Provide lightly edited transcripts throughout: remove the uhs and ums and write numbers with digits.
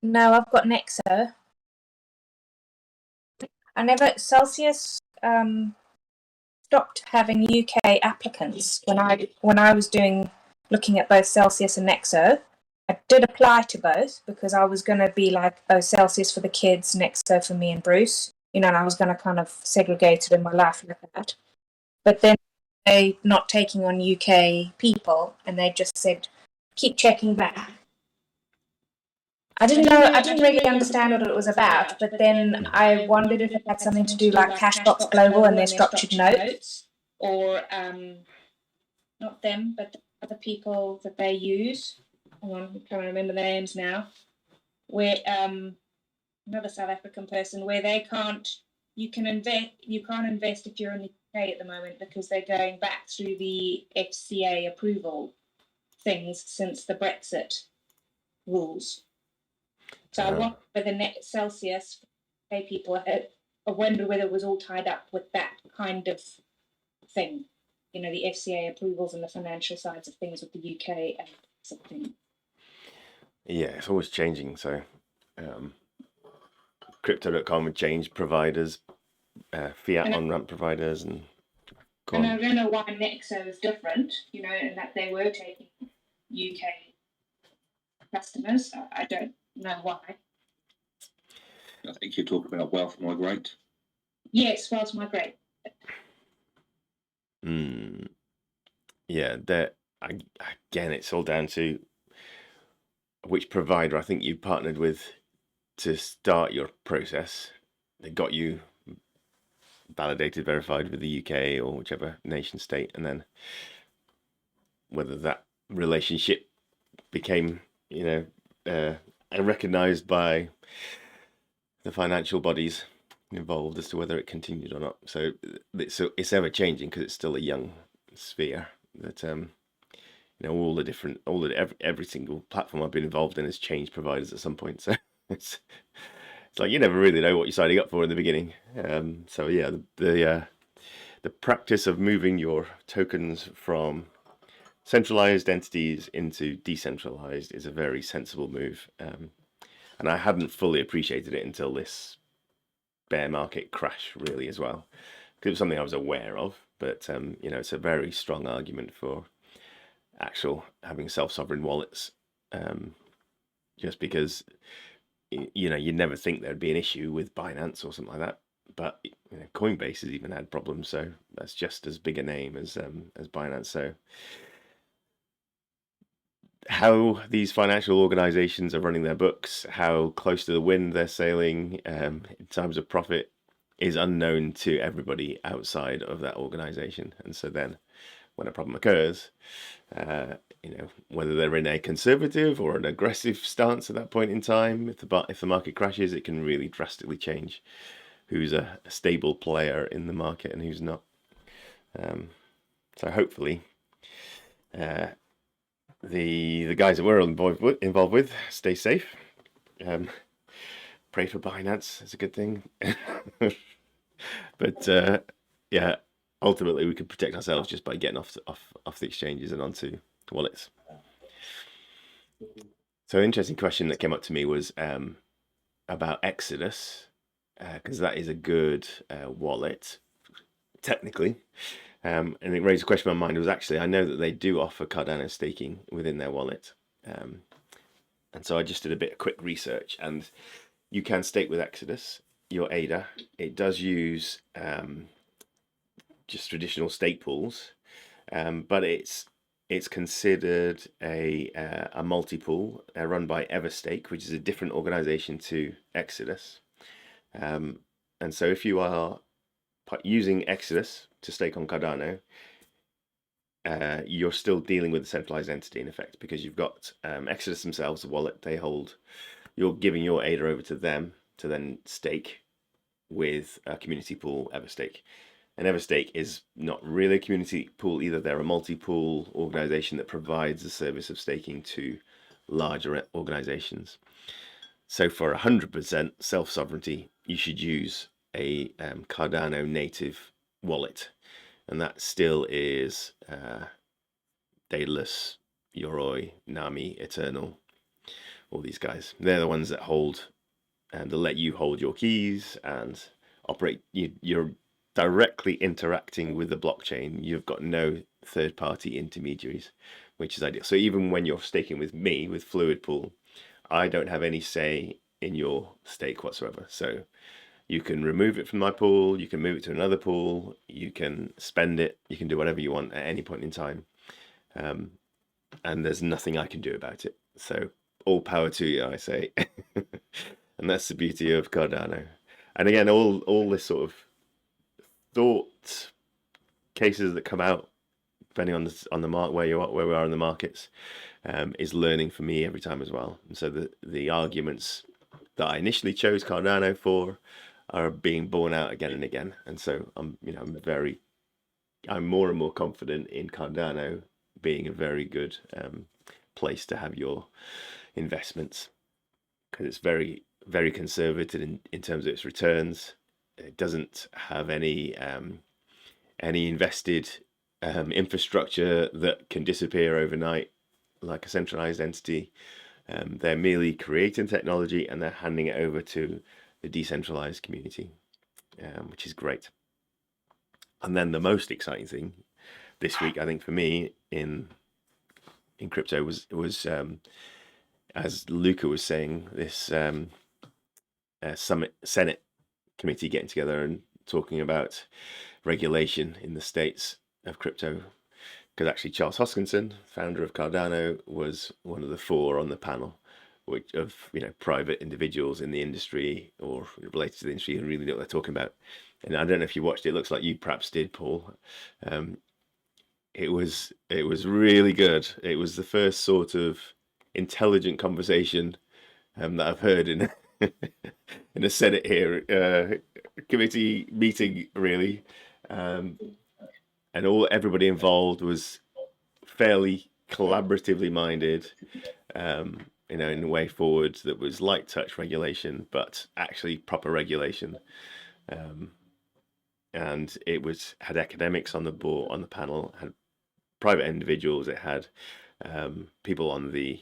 No, I've got Nexo. Celsius stopped having UK applicants when I was looking at both Celsius and Nexo. I did apply to both because I was going to be like, oh, Celsius for the kids, Nexo for me and Bruce, and I was going to kind of segregate it in my life like that. But then they not taking on UK people, and they just said, keep checking back. I didn't really understand what it was about, but then I wondered if it had something to do like Cashbox Global and their structured notes, or not them, but the other people that they use. I'm trying to remember the names now. Where another South African person, where you can't invest if you're in the UK at the moment because they're going back through the FCA approval things since the Brexit rules. So I wonder whether Celsius pay people. I wonder whether it was all tied up with that kind of thing. The FCA approvals and the financial sides of things with the UK and something. Yeah, it's always changing. So Crypto.com would change providers, fiat on-ramp providers, and I don't know why Nexo is different, and that they were taking UK customers. I don't know why. I think you're talking about Wealth Migrate. Yes, Wealth Migrate. Yeah, again, it's all down to which provider I think you partnered with to start your process. They got you validated, verified with the UK or whichever nation state, and then whether that relationship became, recognized by the financial bodies involved as to whether it continued or not. So it's ever changing because it's still a young sphere. That every single platform I've been involved in has changed providers at some point. So it's like you never really know what you're signing up for in the beginning. So yeah, the practice of moving your tokens from centralized entities into decentralized is a very sensible move. And I hadn't fully appreciated it until this bear market crash, really, as well. Because it was something I was aware of, but it's a very strong argument for having self-sovereign wallets. Just because you'd never think there'd be an issue with Binance or something like that, but Coinbase has even had problems, so that's just as big a name as Binance. So how these financial organizations are running their books, how close to the wind they're sailing in terms of profit is unknown to everybody outside of that organization. And so then when a problem occurs, whether they're in a conservative or an aggressive stance at that point in time, if the market crashes, it can really drastically change who's a stable player in the market and who's not. So hopefully the guys that we're involved with stay safe. Pray for Binance, it's a good thing. But yeah, ultimately we could protect ourselves just by getting off the exchanges and onto wallets. So an interesting question that came up to me was about Exodus, because that is a good wallet technically. And it raised a question in my mind. Was actually, I know that they do offer Cardano staking within their wallet. And so I just did a bit of quick research, and you can stake with Exodus, your ADA. It does use just traditional stake pools, but it's considered a multi-pool run by Everstake, which is a different organization to Exodus. And so if you are using Exodus to stake on Cardano, you're still dealing with a centralized entity in effect, because you've got Exodus themselves, the wallet they hold. You're giving your ADA over to them to then stake with a community pool, Everstake. And Everstake is not really a community pool either. They're a multi-pool organization that provides the service of staking to larger organizations. So for 100% self-sovereignty, you should use a Cardano native wallet, and that still is Daedalus, Yoroi, Nami, Eternal, all these guys. They're the ones that hold and they let you hold your keys and operate. You're directly interacting with the blockchain. You've got no third-party intermediaries, which is ideal. So even when you're staking with me, with Fluid Pool, I don't have any say in your stake whatsoever. So you can remove it from my pool, you can move it to another pool, you can spend it, you can do whatever you want at any point in time. And there's nothing I can do about it. So all power to you, I say. And that's the beauty of Cardano. And again, all this sort of thought cases that come out, depending on the mark where we are in the markets, is learning for me every time as well. And so the arguments that I initially chose Cardano for are being borne out again and again. And so I'm more and more confident in Cardano being a very good place to have your investments, because it's very, very conservative in terms of its returns. It doesn't have any invested infrastructure that can disappear overnight like a centralized entity. They're merely creating technology and they're handing it over to the decentralized community, which is great. And then the most exciting thing this week, I think, for me in crypto was as Luca was saying, this Senate committee getting together and talking about regulation in the States of crypto. Because actually Charles Hoskinson, founder of Cardano, was one of the 4 on the panel, which of private individuals in the industry or related to the industry who really know what they're talking about. And I don't know if you watched it. It looks like you perhaps did, Paul. It was really good. It was the first sort of intelligent conversation that I've heard in in a Senate committee meeting, really. And everybody involved was fairly collaboratively minded, in a way forward that was light touch regulation, but actually proper regulation. And it had academics on the panel, had private individuals, it had people on the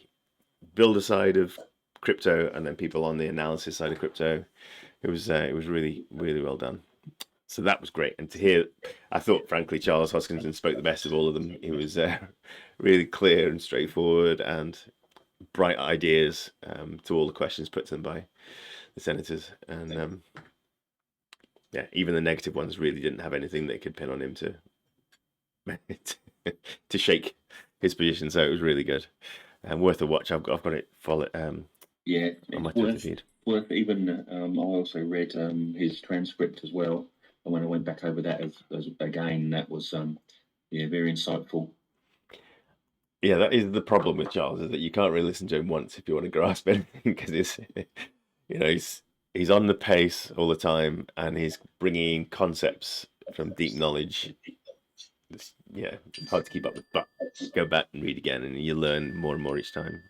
builder side of crypto, and then people on the analysis side of crypto. It was really, really well done. So that was great. And to hear, I thought, frankly, Charles Hoskinson spoke the best of all of them. He was really clear and straightforward and bright ideas to all the questions put to them by the senators. And yeah, even the negative ones really didn't have anything they could pin on him to to shake his position. So it was really good and worth a watch. I've got it follow Yeah, on my it's Twitter feed. worth even. I also read his transcript as well, and when I went back over that again, that was very insightful. Yeah, that is the problem with Charles, is that you can't really listen to him once if you want to grasp anything, because he's on the pace all the time and he's bringing concepts from deep knowledge. It's hard to keep up with, but go back and read again and you learn more and more each time.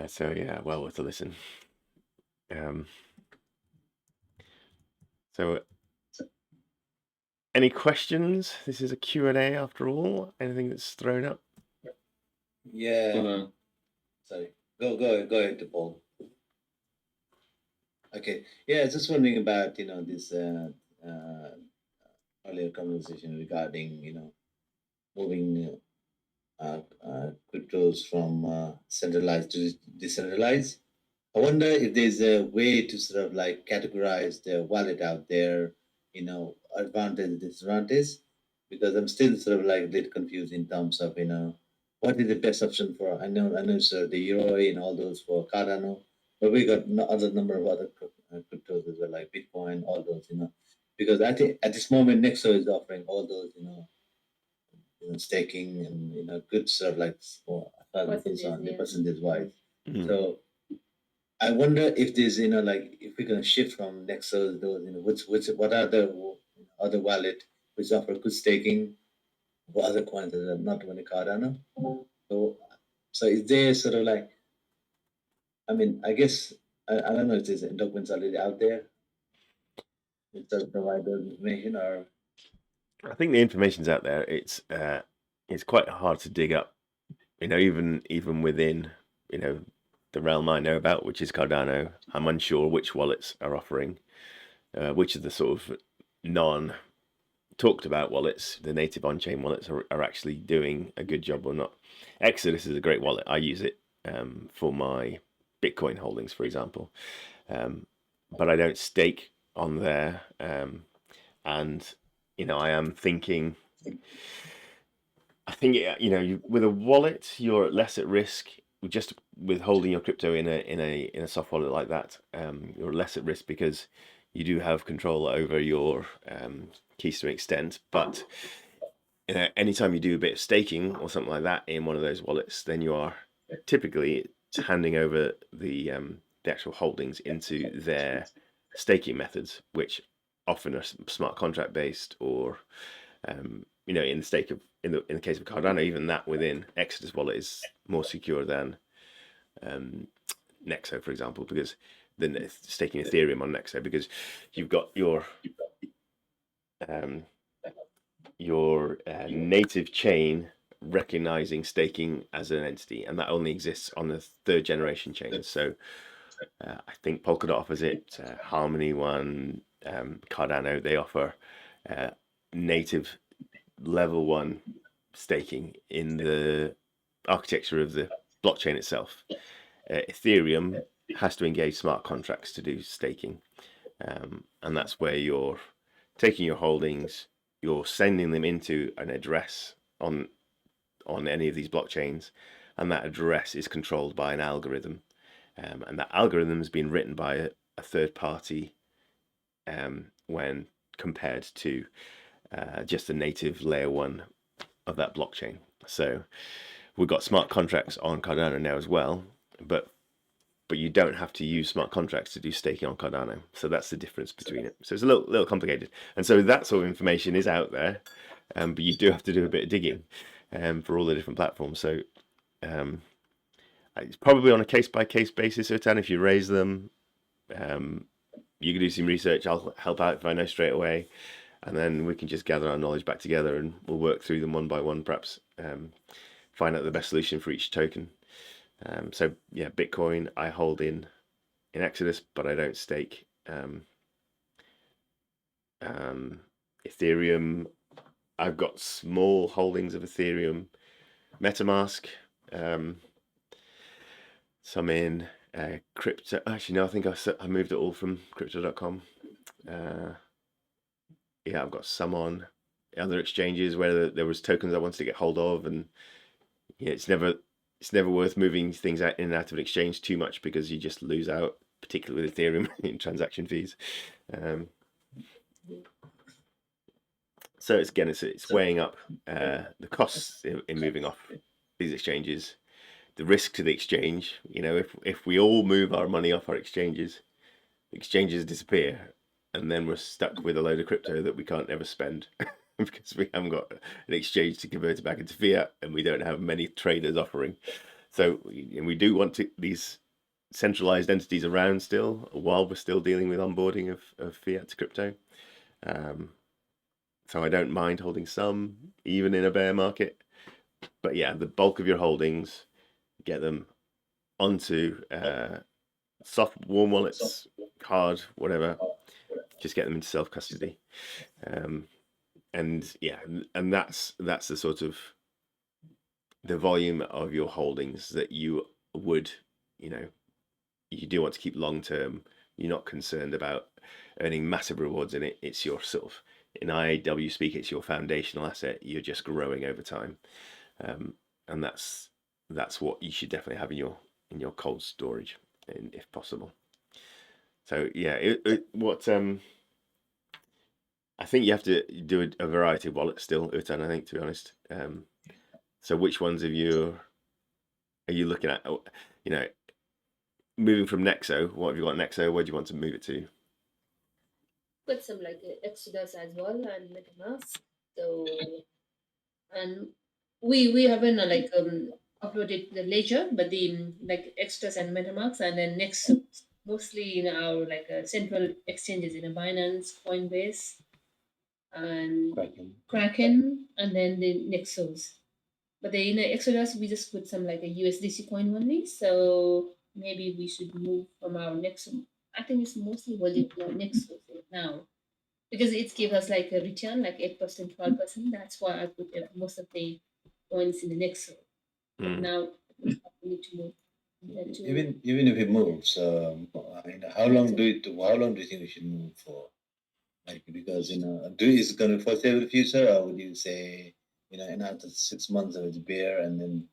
So yeah, well worth a listen. So any questions? This is a Q&A after all. Anything that's thrown up? Yeah. Sorry. Go ahead, Paul. Okay. Yeah, just wondering about this earlier conversation regarding moving cryptos from centralized to decentralized. I wonder if there's a way to sort of like categorize the wallet out there, advantage, disadvantage, because I'm still sort of like a bit confused in terms of, what is the best option for, I know it's the Euro and all those for Cardano, but we got other number of other cryptos as well, like Bitcoin, all those, because I think at this moment, Nexo is offering all those, staking and good sort of like for the percentage wise. Mm. So I wonder if there's like if we're gonna shift from Nexo those what are the other wallet which offer good staking for other coins that are not only Cardano. So is there sort of like, I mean, I guess I don't know if there's documents already out there that provide those information, or I think the information's out there. It's quite hard to dig up, even within the realm I know about, which is Cardano. I'm unsure which wallets are offering, which of the sort of non-talked about wallets, the native on-chain wallets, are actually doing a good job or not. Exodus is a great wallet. I use it for my Bitcoin holdings, for example, but I don't stake on there. And I am thinking. I think with a wallet, you're less at risk. Just with holding your crypto in a soft wallet like that, you're less at risk because you do have control over your keys to an extent. But anytime you do a bit of staking or something like that in one of those wallets, then you are typically handing over the actual holdings into their staking methods, which often are smart contract based, or in the case of Cardano, even that within Exodus wallet is more secure than Nexo, for example, because then staking Ethereum on Nexo, because you've got your native chain recognizing staking as an entity, and that only exists on the 3rd generation chain. So I think Polkadot offers it, Harmony One, Cardano, they offer native level 1 staking in the architecture of the blockchain itself. Ethereum has to engage smart contracts to do staking, and that's where you're taking your holdings, you're sending them into an address on any of these blockchains, and that address is controlled by an algorithm, and that algorithm has been written by a third party when compared to just the native layer 1 of that blockchain. So we've got smart contracts on Cardano now as well, but you don't have to use smart contracts to do staking on Cardano. So that's the difference between it. So it's a little complicated, and so that sort of information is out there, but you do have to do a bit of digging for all the different platforms. So it's probably on a case-by-case basis, Utan. If you raise them, you can do some research. I'll help out if I know straight away, and then we can just gather our knowledge back together, and we'll work through them one by one, perhaps find out the best solution for each token. So yeah, Bitcoin I hold in Exodus, but I don't stake. Ethereum, I've got small holdings of Ethereum, MetaMask, some in crypto. Actually, no, I think I moved it all from crypto.com. Yeah, I've got some on other exchanges where there was tokens I wanted to get hold of, and yeah, it's never worth moving things in and out of an exchange too much, because you just lose out, particularly with Ethereum, in transaction fees. So it's weighing up the costs in moving off these exchanges, the risk to the exchange. If we all move our money off our exchanges disappear, and then we're stuck with a load of crypto that we can't ever spend because we haven't got an exchange to convert it back into fiat, and we don't have many traders offering. So we do want these centralized entities around still, while we're still dealing with onboarding of fiat to crypto. So I don't mind holding some, even in a bear market. But yeah, the bulk of your holdings, get them onto soft, warm wallets, hard, whatever. Just get them into self-custody. And yeah, and that's the sort of the volume of your holdings that you would, you do want to keep long term. You're not concerned about earning massive rewards in it. It's your sort of, in IAW speak, it's your foundational asset. You're just growing over time, and that's what you should definitely have in your cold storage, if possible. So yeah, I think you have to do a variety of wallets still, Utan, I think, to be honest. So which ones are you looking at? Moving from Nexo, what have you got Nexo? Where do you want to move it to? Got some like Exodus as well and MetaMask. So, and we haven't uploaded the ledger, but the like Exodus and MetaMask, and then Nexo, mostly in our central exchanges in Binance, Coinbase, and Kraken, and then the Nexos. But in Exodus, we just put some like a USDC coin only. So maybe we should move from our Nexo. I think it's mostly holding to our Nexo now because it gives us like a return, like 8%, 12%. That's why I put most of the coins in the Nexo. But Mm. now we need to move. Even if it moves, how long do you think we should move for? Like, because is it going to foreseeable future, or would you say another 6 months of it's bear, and then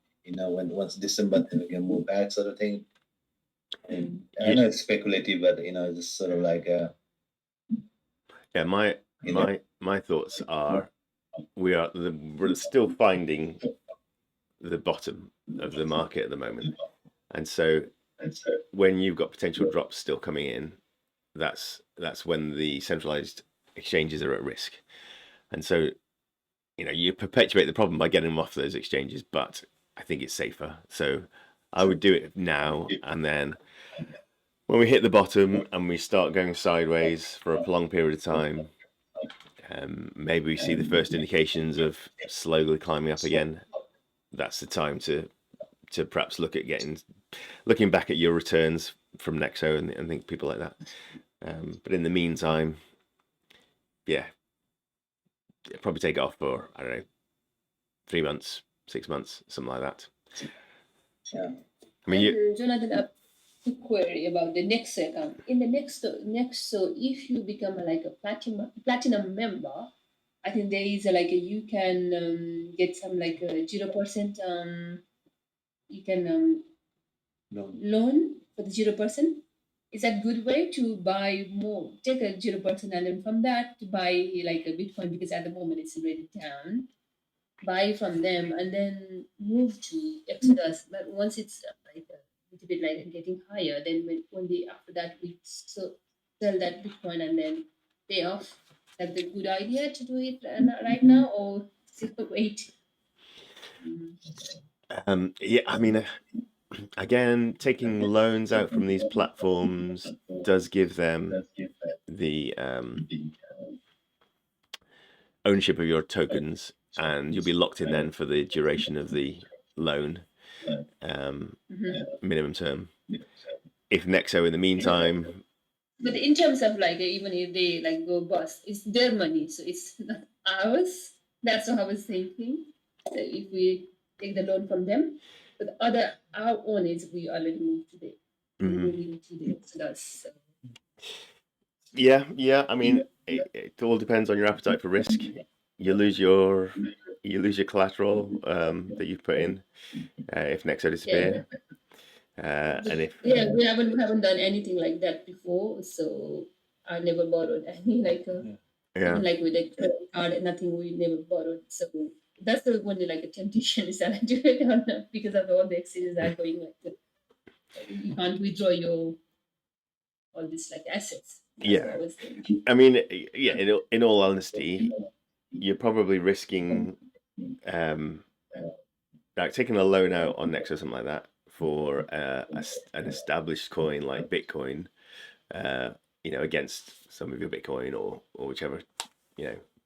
when once December then we can move back, sort of thing? And I know it's speculative, but just sort of like Yeah, my thoughts are we're still finding the bottom of the market at the moment, and so when you've got potential drops still coming in, that's when the centralized exchanges are at risk, and so you perpetuate the problem by getting them off those exchanges, but I think it's safer. So I would do it now, and then when we hit the bottom and we start going sideways for a prolonged period of time, maybe we see the first indications of slowly climbing up again. That's the time to perhaps look at looking back at your returns from Nexo and think people like that. But in the meantime, yeah, probably take it off for, I don't know, 3 months, 6 months, something like that. Yeah. I mean, Jonathan, a quick query about the Nexo account. In the Nexo, if you become like a platinum member, I think there is you can get some like a 0%. You can loan for the 0%. Is that good way to buy more? Take a 0% and then from that to buy like a Bitcoin, because at the moment it's already down. Buy from them and then move to Exodus. But once it's like a little bit like getting higher, then after that we sell that Bitcoin and then pay off. That's the good idea to do it right now, or still wait? yeah, I mean, again, taking loans out from these platforms does give them the ownership of your tokens, and you'll be locked in then for the duration of the loan, minimum term. If Nexo in the meantime, but in terms of like even if they like go bust, it's their money, so it's not ours. That's what I was thinking. So if we take the loan from them, but our own is we already moved today. Moving to the Exodus. So. Yeah. I mean, it all depends on your appetite for risk. You lose your collateral that you've put in if Nexo disappear. And if we haven't done anything like that before, so I never borrowed any even like with a credit card, nothing. We never borrowed, so that's the only like a temptation is that I do it or not, because of all the exchanges that are going like that. You can't withdraw your all these like assets. That's I mean, yeah. In all honesty, you're probably risking like taking a loan out on Nexo or something like that for an established coin like Bitcoin, against some of your Bitcoin or whichever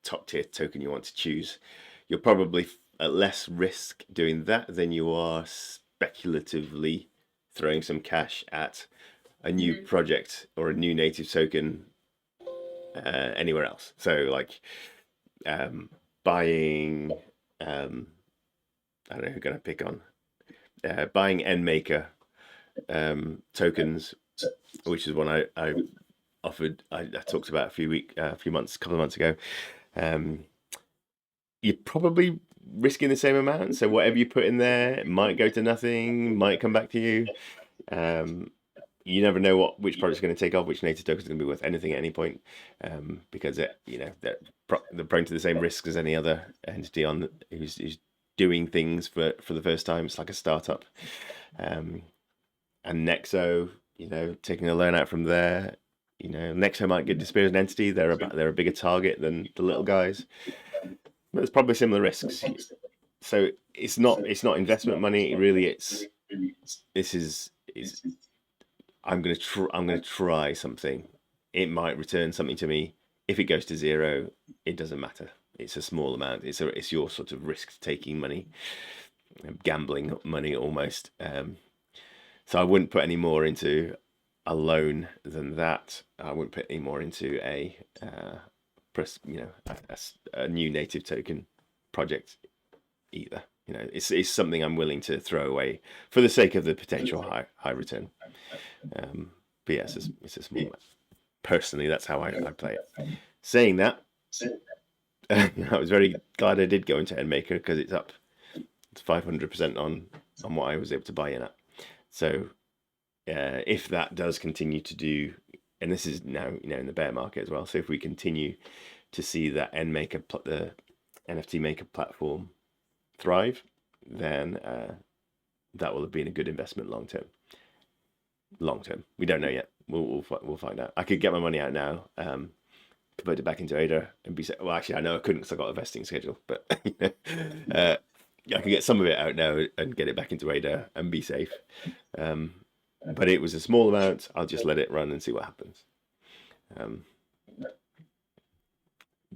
top tier token you want to choose. You're probably at less risk doing that than you are speculatively throwing some cash at a new project or a new native token anywhere else. So like buying I don't know who I'm gonna pick on. Buying NMaker tokens, which is one I offered. I talked about a couple of months ago. You're probably risking the same amount. So whatever you put in there, it might go to nothing, might come back to you. You never know which project's going to take off, which native token is going to be worth anything at any point, because they're prone to the same risks as any other entity who's doing things for the first time. It's like a startup. And Nexo, taking a loan out from there, Nexo might get disappear as an entity. They're a bigger target than the little guys. But there's probably similar risks. So it's not investment money. Really, I'm gonna try something. It might return something to me. If it goes to zero, it doesn't matter. It's a small amount. It's your sort of risk taking money, gambling money almost. So I wouldn't put any more into a loan than that. I wouldn't put any more into a a new native token project either. It's something I'm willing to throw away for the sake of the potential high return. But yes, it's a small amount. Personally, that's how I play it. Saying that, I was very glad I did go into Endmaker because it's up 500% on what I was able to buy in at. So if that does continue to do, and this is now in the bear market as well. So if we continue to see that the NFT maker platform thrive, then that will have been a good investment long term. We don't know yet. We'll find out. I could get my money out now, convert it back into ADA, and be well. Actually, I know I couldn't because I got a vesting schedule, but I can get some of it out now and get it back into ADA and be safe. But it was a small amount. I'll just let it run and see what happens.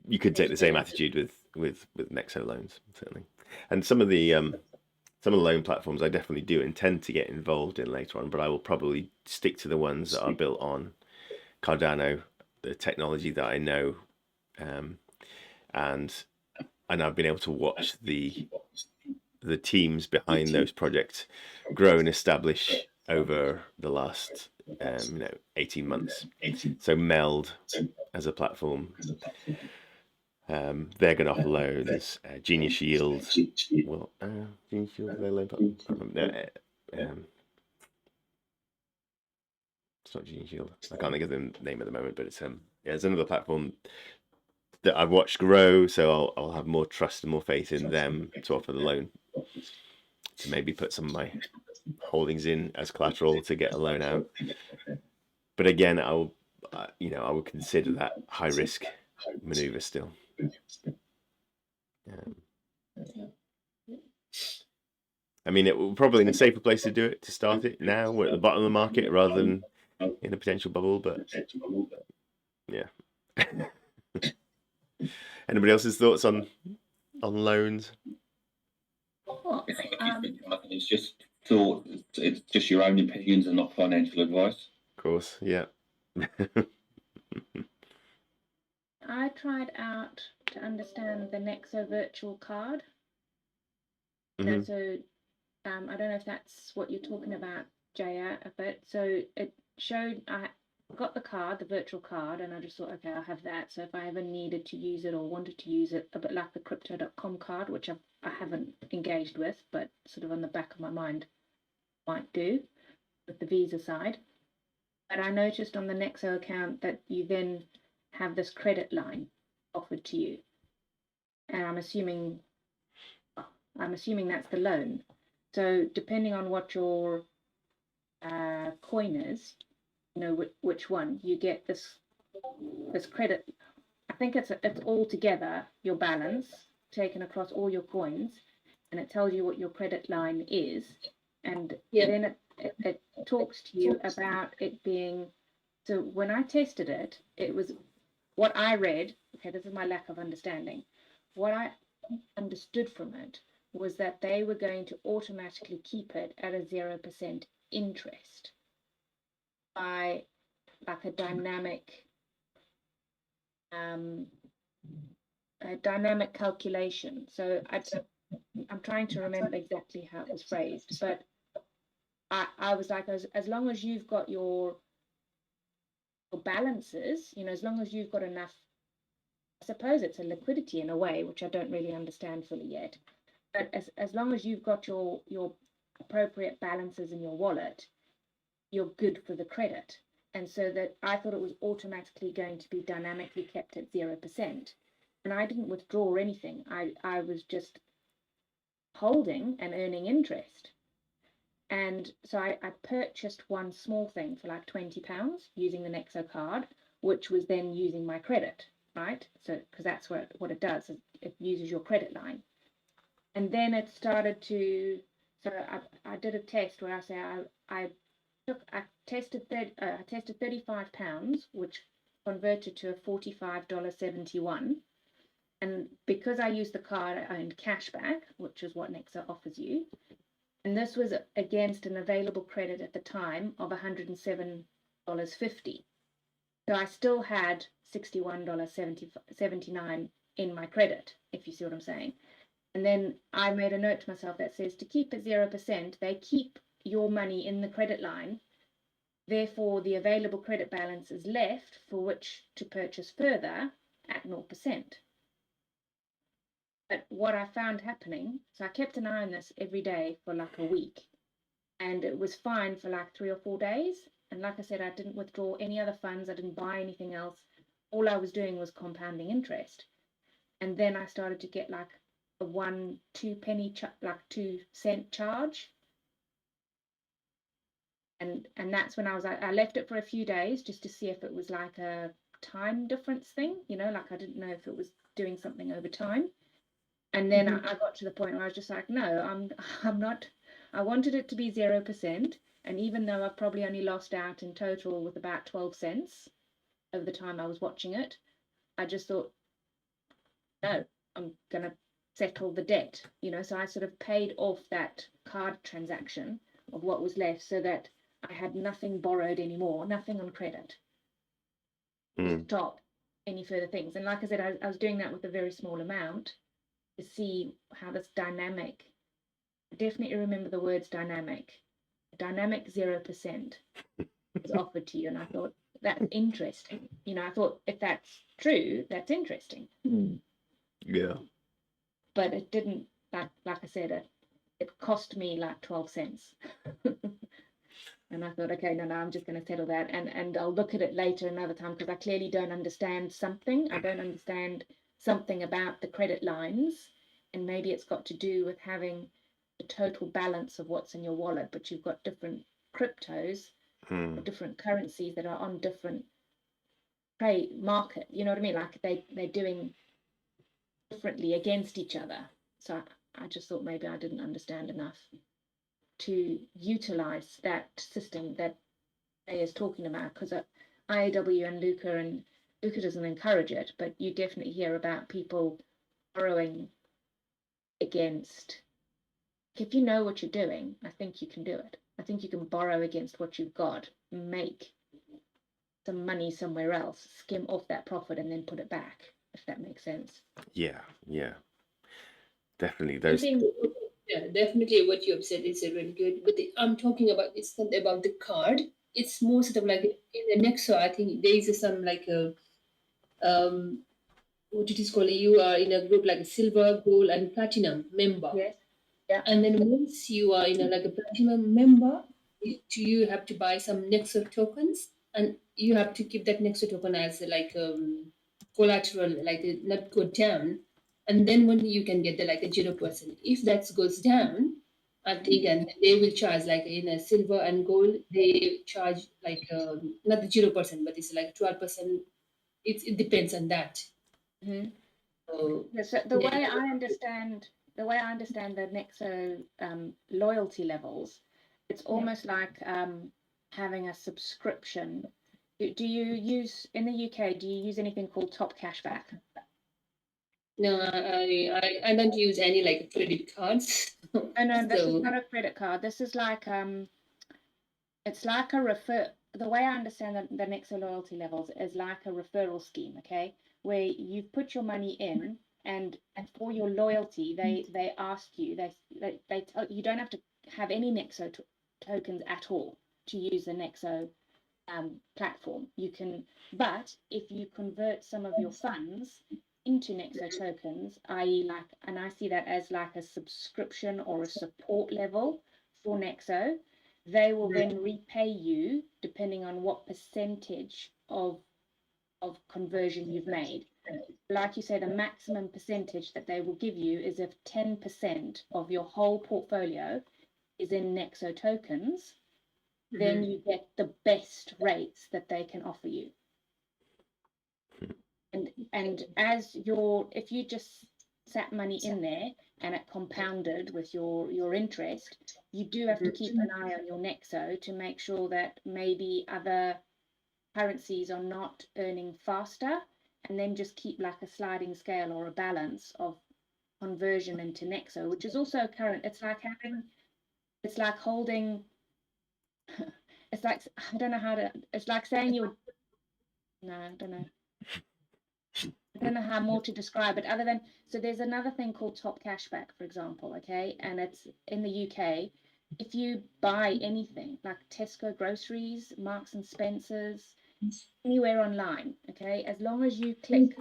You could take the same attitude with Nexo loans, certainly, and some of the loan platforms I definitely do intend to get involved in later on, but I will probably stick to the ones that are built on Cardano, the technology that I know, and I've been able to watch the teams behind those projects grow and establish over the last 18 months. So Meld as a platform, they're going to offer loans. Genius Shield, Genius Shield, their loan platform. It's not Genius Shield. I can't think of the name at the moment, but it's another platform that I've watched grow. So I'll have more trust and more faith in them to offer the loan, to maybe put some of my holdings in as collateral to get a loan out. But again, I would consider that high risk maneuver still. I mean, it will probably be a safer place to do it, to start it now. We're at the bottom of the market rather than in a potential bubble, but yeah. Anybody else's thoughts on loans? It's just thought. It's just your own opinions and not financial advice. Of course, yeah. I tried out to understand the Nexo virtual card. Mm-hmm. So I don't know if that's what you're talking about, Jaya, but so it showed I got the card, the virtual card, and I just thought, okay, I'll have that. So if I ever needed to use it or wanted to use it, a bit like the crypto.com card, which I haven't engaged with, but sort of on the back of my mind might do with the Visa side. But I noticed on the Nexo account that you then have this credit line offered to you, and I'm assuming that's the loan. So depending on what your coin is, which one you get, this credit. I think it's all together, your balance taken across all your coins, and it tells you what your credit line is, and then it talks to you about it being. So when I tested it, it was what I read. Okay, this is my lack of understanding. What I understood from it was that they were going to automatically keep it at a 0% interest by like a dynamic calculation. So I'm trying to remember exactly how it was phrased, but I was like, as long as you've got your balances, as long as you've got enough, I suppose it's a liquidity in a way, which I don't really understand fully yet. But as long as you've got your appropriate balances in your wallet, you're good for the credit. And so that I thought it was automatically going to be dynamically kept at 0%. And I didn't withdraw anything. I was just holding and earning interest. And so I purchased one small thing for like £20 using the Nexo card, which was then using my credit, right? So because that's what it does, it uses your credit line. And then it started to, so I did a test where I tested £35, which converted to a $45.71. And because I used the card, I earned cash back, which is what Nexo offers you. And this was against an available credit at the time of $107.50. So I still had $61.79 in my credit, if you see what I'm saying. And then I made a note to myself that says to keep it 0%, they keep your money in the credit line. Therefore, the available credit balance is left for which to purchase further at 0%. But what I found happening, so I kept an eye on this every day for like a week, and it was fine for like 3 or 4 days. And like I said, I didn't withdraw any other funds. I didn't buy anything else. All I was doing was compounding interest. And then I started to get like a 1-2 penny, like 2-cent charge. And that's when I left it for a few days just to see if it was like a time difference thing, you know, like I didn't know if it was doing something over time. And then I got to the point where I was just like, no, I'm not, I wanted it to be 0%. And even though I've probably only lost out in total with about 12 cents over the time I was watching it, I just thought, no, I'm going to settle the debt, you know. So I sort of paid off that card transaction of what was left so that I had nothing borrowed anymore, nothing on credit to stop any further things. And like I said, I was doing that with a very small amount to see how this dynamic, I definitely remember the words dynamic 0% was offered to you. And I thought, that's interesting. You know, I thought if that's true, that's interesting. Yeah. But it didn't, like I said, it cost me like 12 cents. And I thought, okay, no, I'm just going to settle that. And I'll look at it later another time because I clearly don't understand something. I don't understand something about the credit lines. And maybe it's got to do with having the total balance of what's in your wallet, but you've got different cryptos, or different currencies that are on different trade market. You know what I mean? Like they're doing differently against each other. So I just thought maybe I didn't understand enough to utilize that system that A is talking about, because IAW and Luca doesn't encourage it, but you definitely hear about people borrowing against. If you know what you're doing, I think you can do it. I think you can borrow against what you've got, make some money somewhere else, skim off that profit, and then put it back, if that makes sense. Yeah. Definitely. Yeah, definitely what you have said is really good. But I'm talking about, it's not about the card. It's more sort of like in the Nexo, I think there is some like a what it is called. You are in a group like a silver, gold, and platinum member. Yes. Yeah. And then once you are in like a platinum member, you have to buy some Nexo tokens, and you have to keep that Nexo token as like collateral, like not go down. And then when you can get the like a 0%. If that goes down, I think, and they will charge like in a silver and gold, they charge like not the 0%, but it's like 12%. It depends on that. So, So the way I understand the Nexo loyalty levels, it's almost like having a subscription. Do you use, in the UK, do you use anything called Top Cashback? no, I don't use any like credit cards. No, this is not a credit card. This is like it's like a the way I understand the Nexo loyalty levels is like a referral scheme, okay, where you put your money in, and for your loyalty they ask you, they tell you don't have to have any Nexo tokens at all to use the Nexo platform. You can, but if you convert some of your funds into Nexo tokens, i.e. like, and I see that as like a subscription or a support level for Nexo, they will then repay you depending on what percentage of conversion you've made. Like you say, the maximum percentage that they will give you is if 10% of your whole portfolio is in Nexo tokens, then you get the best rates that they can offer you. And as if you just sat money in there and it compounded with your interest, you do have to keep an eye on your Nexo to make sure that maybe other currencies are not earning faster, and then just keep like a sliding scale or a balance of conversion into Nexo, which is also current. It's like having It's like holding. It's like, I don't know how to. It's like saying you're. No, I don't know. I don't know how more to describe it other than, so there's another thing called top cashback, for example, okay, and it's in the UK. If you buy anything like Tesco groceries, Marks and Spencers, anywhere online, okay, as long as you click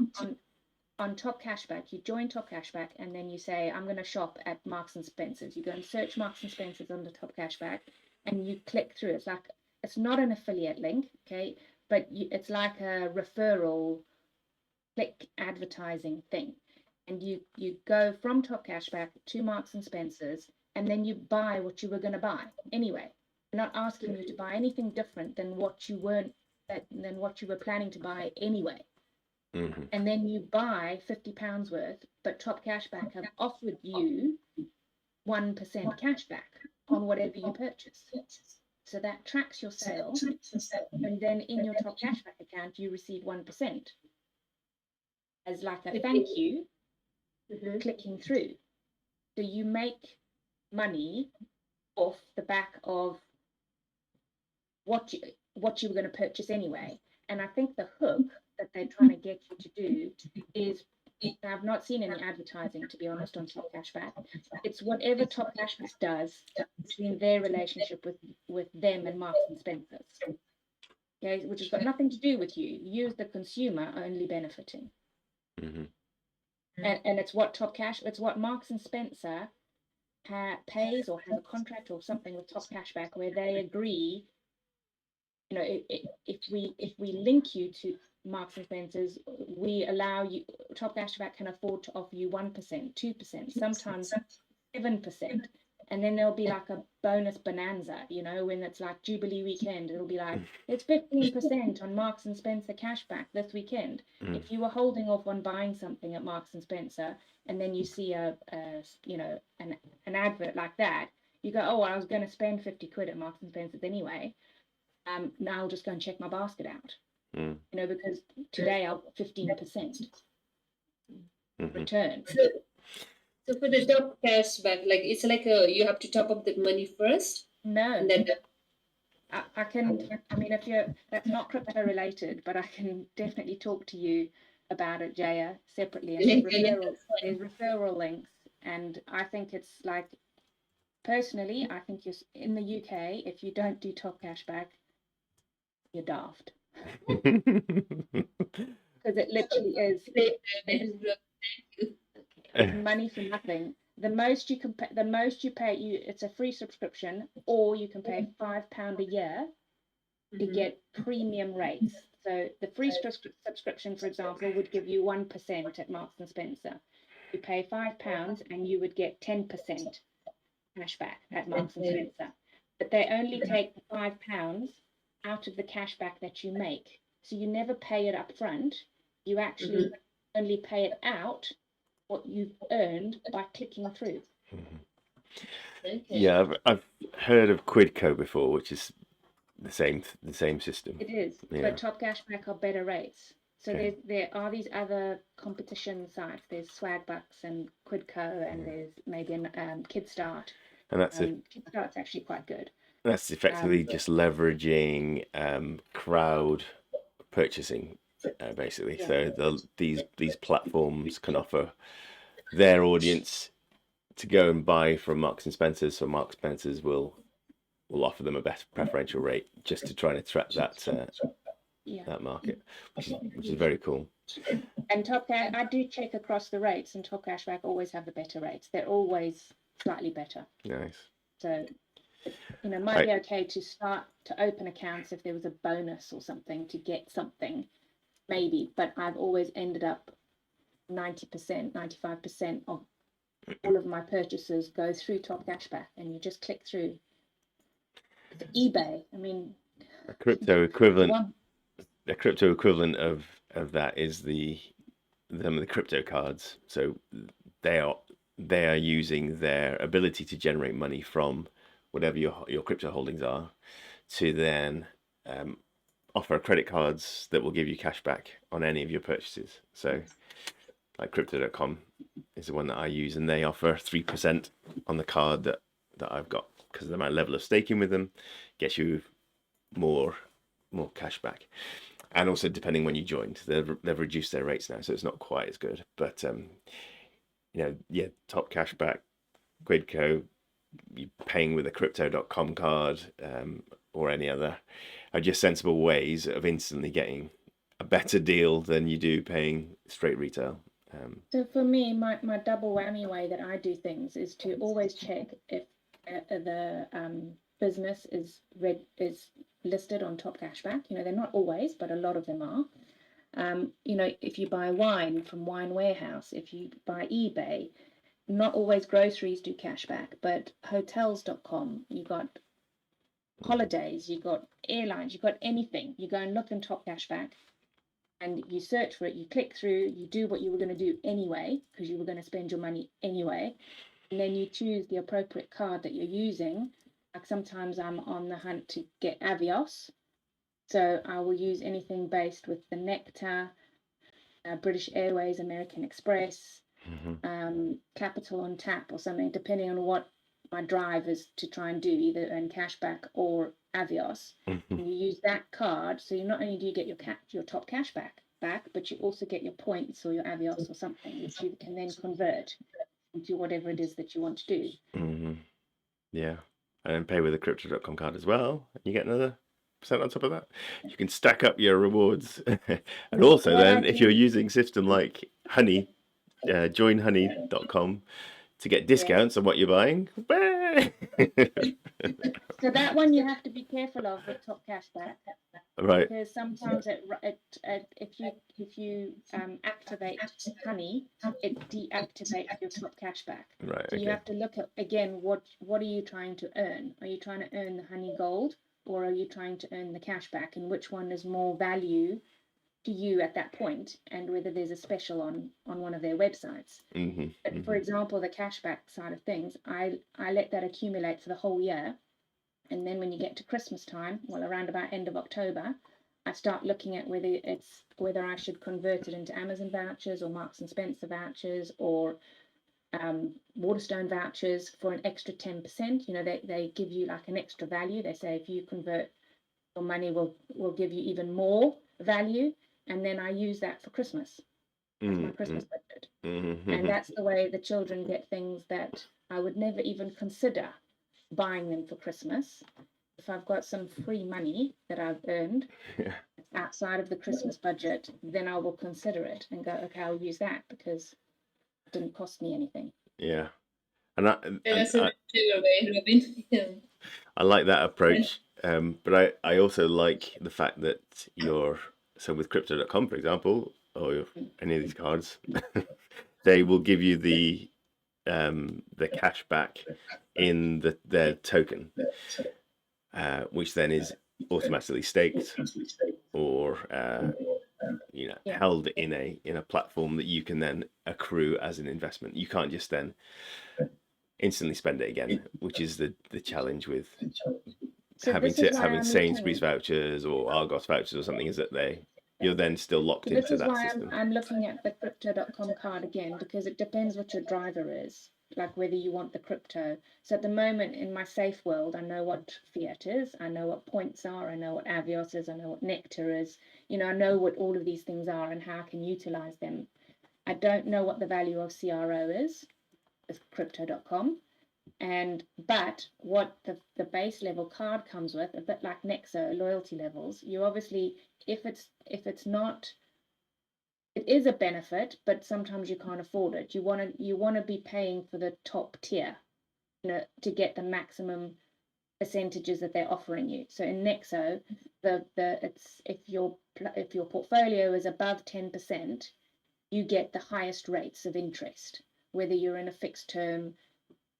on top cashback, you join top cashback, and then you say, I'm going to shop at Marks and Spencers. You go and search Marks and Spencers under top cashback, and you click through. It's like, it's not an affiliate link, okay, but it's like a referral click advertising thing, and you go from top cashback to Marks and Spencers, and then you buy what you were going to buy anyway. They're not asking you to buy anything different than what you were planning to buy anyway. And then you buy £50 worth, but top cashback have offered you 1% cashback on whatever you purchase. So that tracks your sale, and then in your top cashback account you receive 1% as like a thank you clicking through. So you make money off the back of what you were going to purchase anyway. And I think the hook that they're trying to get you to do is, I've not seen any advertising, to be honest, on top cashback. It's whatever top cashback does between their relationship with them and Marks and Spencers, okay, which has got nothing to do with you. You as the consumer are only benefiting. And it's what it's what Marks and Spencer pays or has a contract or something with top cashback where they agree, you know, if we link you to Marks and Spencers, we allow you, top cashback can afford to offer you 1%, 2%, sometimes 7%. And then there'll be like a bonus bonanza, you know, when it's like Jubilee weekend, it'll be like, it's 15% on Marks and Spencer cashback this weekend. If you were holding off on buying something at Marks and Spencer, and then you see an advert like that, you go, oh, well, I was going to spend 50 quid at Marks and Spencer's anyway. Now I'll just go and check my basket out, you know, because today I'll 15% return. So for the top cashback, like it's like you have to top up the money first. No, and then I can. I mean, that's not crypto related, but I can definitely talk to you about it, Jaya, separately. And there's referral links, and I think it's like, personally, I think you're in the UK. If you don't do top cashback, you're daft, because it literally is. Money for nothing. The most you pay, it's a free subscription, or you can pay £5 a year to get premium rates. So the free subscription, for example, would give you 1% at Marks and Spencer. You pay £5 and you would get 10% cashback at Marks and Spencer. But they only take the £5 out of the cashback that you make. So you never pay it up front. You actually only pay it out what you've earned by clicking through. Yeah, I've heard of Quidco before, which is the same system. It is, but top cashback are better rates. So there are these other competition sites. There's Swagbucks and Quidco, and there's maybe Kidstart. And that's Kidstart's actually quite good. That's effectively just leveraging crowd purchasing, basically. So these platforms can offer their audience to go and buy from Marks and Spencers, so Marks and Spencers will offer them a better preferential rate, just to try and attract that market, which is very cool. And I do check across the rates, and top cashback always have the better rates. They're always slightly better. Nice. So, you know, it might be okay to start to open accounts if there was a bonus or something to get something, maybe. But I've always ended up 90%, 95% of all of my purchases go through top cashback, and you just click through. It's eBay. I mean, a crypto equivalent of that is the crypto cards. So they are using their ability to generate money from whatever your crypto holdings are, to then offer credit cards that will give you cash back on any of your purchases. So like crypto.com is the one that I use, and they offer 3% on the card that I've got. because of the level of staking with them, gets you more cash back. And also, depending when you joined, they've reduced their rates now, so it's not quite as good. But top cash back, Quidco, you paying with a Crypto.com card or any other are just sensible ways of instantly getting a better deal than you do paying straight retail. So for me, my double whammy way that I do things is to always check if the business is listed on Top Cashback. They're not always, but a lot of them are. If you buy wine from Wine Warehouse, if you buy eBay, not always groceries do cashback, but hotels.com, you got holidays, you got airlines, you got anything. You go and look in Top Cashback and you search for it, you click through, you do what you were going to do anyway, because you were going to spend your money anyway, and then you choose the appropriate card that you're using. Like sometimes I'm on the hunt to get Avios, so I will use anything based with the Nectar, British Airways, American Express, Capital on Tap or something, depending on what my drive is to try and do, either earn cashback or Avios. And you use that card, so you not only do you get your top cashback back, but you also get your points or your Avios or something, which you can then convert into whatever it is that you want to do. Yeah, and then pay with a Crypto.com card as well. You get another % on top of that. You can stack up your rewards, and also then if you're using system like Honey, joinhoney.com to get discounts on what you're buying. So that one you have to be careful of with Top Cashback, right? Because sometimes if you activate Honey, it deactivates your Top Cashback. Right. So you have to look at again what are you trying to earn? Are you trying to earn the Honey Gold, or are you trying to earn the cashback? And which one is more value to you at that point, and whether there's a special on one of their websites. But for example, the cashback side of things, I let that accumulate for the whole year, and then when you get to Christmas time, well, around about end of October, I start looking at whether I should convert it into Amazon vouchers or Marks and Spencer vouchers or Waterstone vouchers for an extra 10%. They give you like an extra value. They say if you convert, your money will give you even more value. And then I use that for Christmas, as my Christmas budget. And that's the way the children get things that I would never even consider buying them for Christmas. If I've got some free money that I've earned outside of the Christmas budget, then I will consider it and go, okay, I'll use that because it didn't cost me anything. Yeah. And that's a clever way, Robin. Yeah. I like that approach. But I also like the fact that so with Crypto.com, for example, or any of these cards, they will give you the cash back in their token, which then is automatically staked or held in a platform that you can then accrue as an investment. You can't just then instantly spend it again, which is the challenge with having Sainsbury's vouchers or Argos vouchers or something, is that you're then still locked into that system. This is why I'm looking at the Crypto.com card again, because it depends what your driver is, like whether you want the crypto. So at the moment in my safe world, I know what fiat is, I know what points are, I know what Avios is, I know what Nectar is, I know what all of these things are and how I can utilize them. I don't know what the value of CRO is with Crypto.com. But what the base level card comes with, a bit like Nexo loyalty levels, you obviously, if it's not, it is a benefit, but sometimes you can't afford it. You want to be paying for the top tier, to get the maximum percentages that they're offering you. So in Nexo, if your portfolio is above 10%, you get the highest rates of interest, whether you're in a fixed term.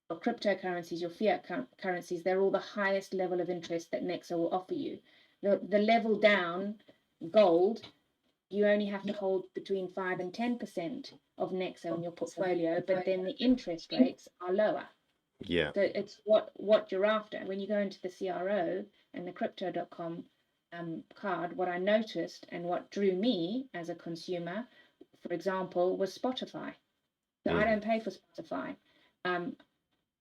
Your cryptocurrencies, your fiat currencies, they're all the highest level of interest that Nexo will offer you. The level down, gold, you only have to hold between 5 and 10% of Nexo in your portfolio, but then the interest rates are lower. Yeah. So it's what you're after. When you go into the CRO and the Crypto.com card, what I noticed and what drew me as a consumer, for example, was Spotify. So I don't pay for Spotify.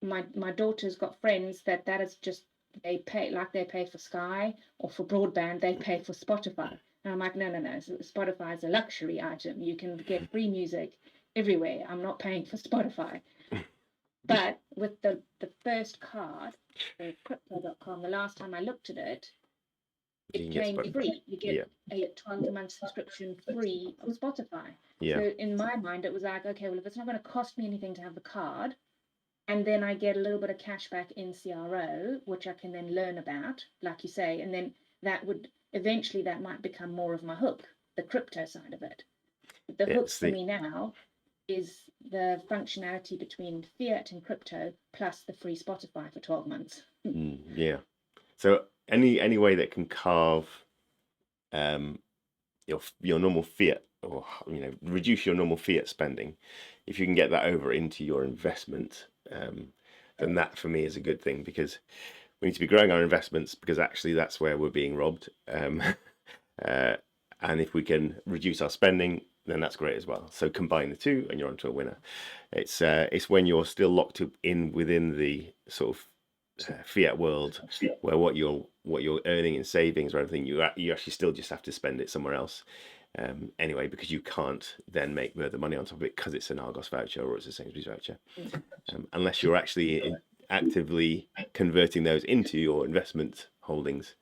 my daughter's got friends that is just, they pay for Sky or for broadband, they pay for Spotify. And I'm like, no. Spotify is a luxury item. You can get free music everywhere. I'm not paying for Spotify. But with the first card, the crypto.com, the last time I looked at it, it came free. You get a 12-month subscription free on Spotify. So in my mind, it was like, okay, well, if it's not going to cost me anything to have the card, and then I get a little bit of cash back in CRO, which I can then learn about, like you say, and then that would eventually, that might become more of my hook, the crypto side of it. But the hook for me now is the functionality between fiat and crypto plus the free Spotify for 12 months. Yeah. So any way that can carve your normal fiat, or reduce your normal fiat spending, if you can get that over into your investment, then that for me is a good thing, because we need to be growing our investments, because actually that's where we're being robbed. And if we can reduce our spending, then that's great as well. So combine the two and you're onto a winner. It's when you're still locked in within the sort of fiat world, where what you're earning in savings or everything, you actually still just have to spend it somewhere else anyway, because you can't then make further money on top of it, because it's an Argos voucher or it's a Sainsbury's voucher, unless you're actually actively converting those into your investment holdings.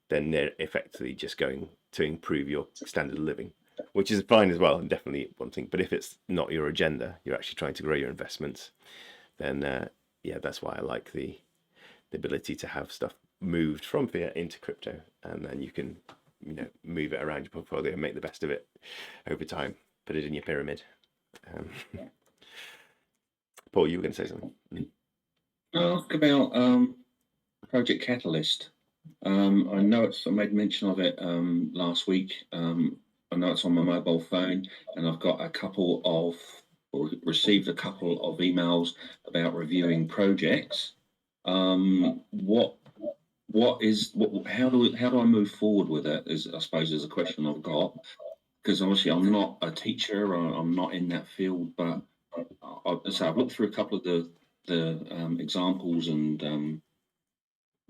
Then they're effectively just going to improve your standard of living, which is fine as well, and definitely one thing. But if it's not your agenda, you're actually trying to grow your investments, then that's why I like the ability to have stuff moved from fiat into crypto, and then you can move it around your portfolio and make the best of it over time. Put it in your pyramid. Paul, you were going to say something. I'll ask about Project Catalyst. I know I made mention of it last week. I know it's on my mobile phone, and I've got received a couple of emails about reviewing projects. How do I move forward with it? I suppose is a question I've got, because obviously I'm not a teacher, or I'm not in that field, but I've looked through a couple of the examples and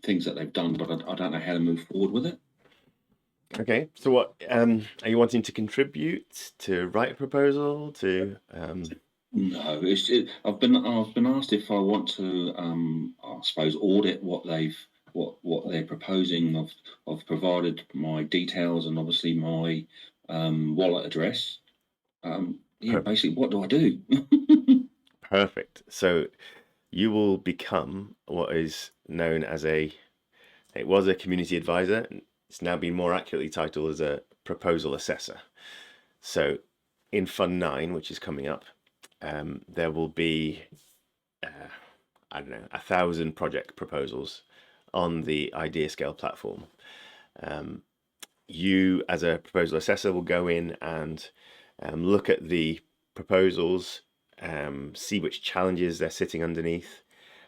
things that they've done, but I don't know how to move forward with it. Okay, so what are you wanting to contribute, to write a proposal, to? No, I've been asked if I want to, I suppose, audit what they're proposing. I've provided my details and obviously my wallet address. Basically, what do I do? Perfect. So you will become what is known as it was a community advisor. It's now been more accurately titled as a proposal assessor. So in Fund 9, which is coming up, there will be, 1,000 project proposals on the Ideascale platform. You, as a proposal assessor, will go in and look at the proposals, see which challenges they're sitting underneath,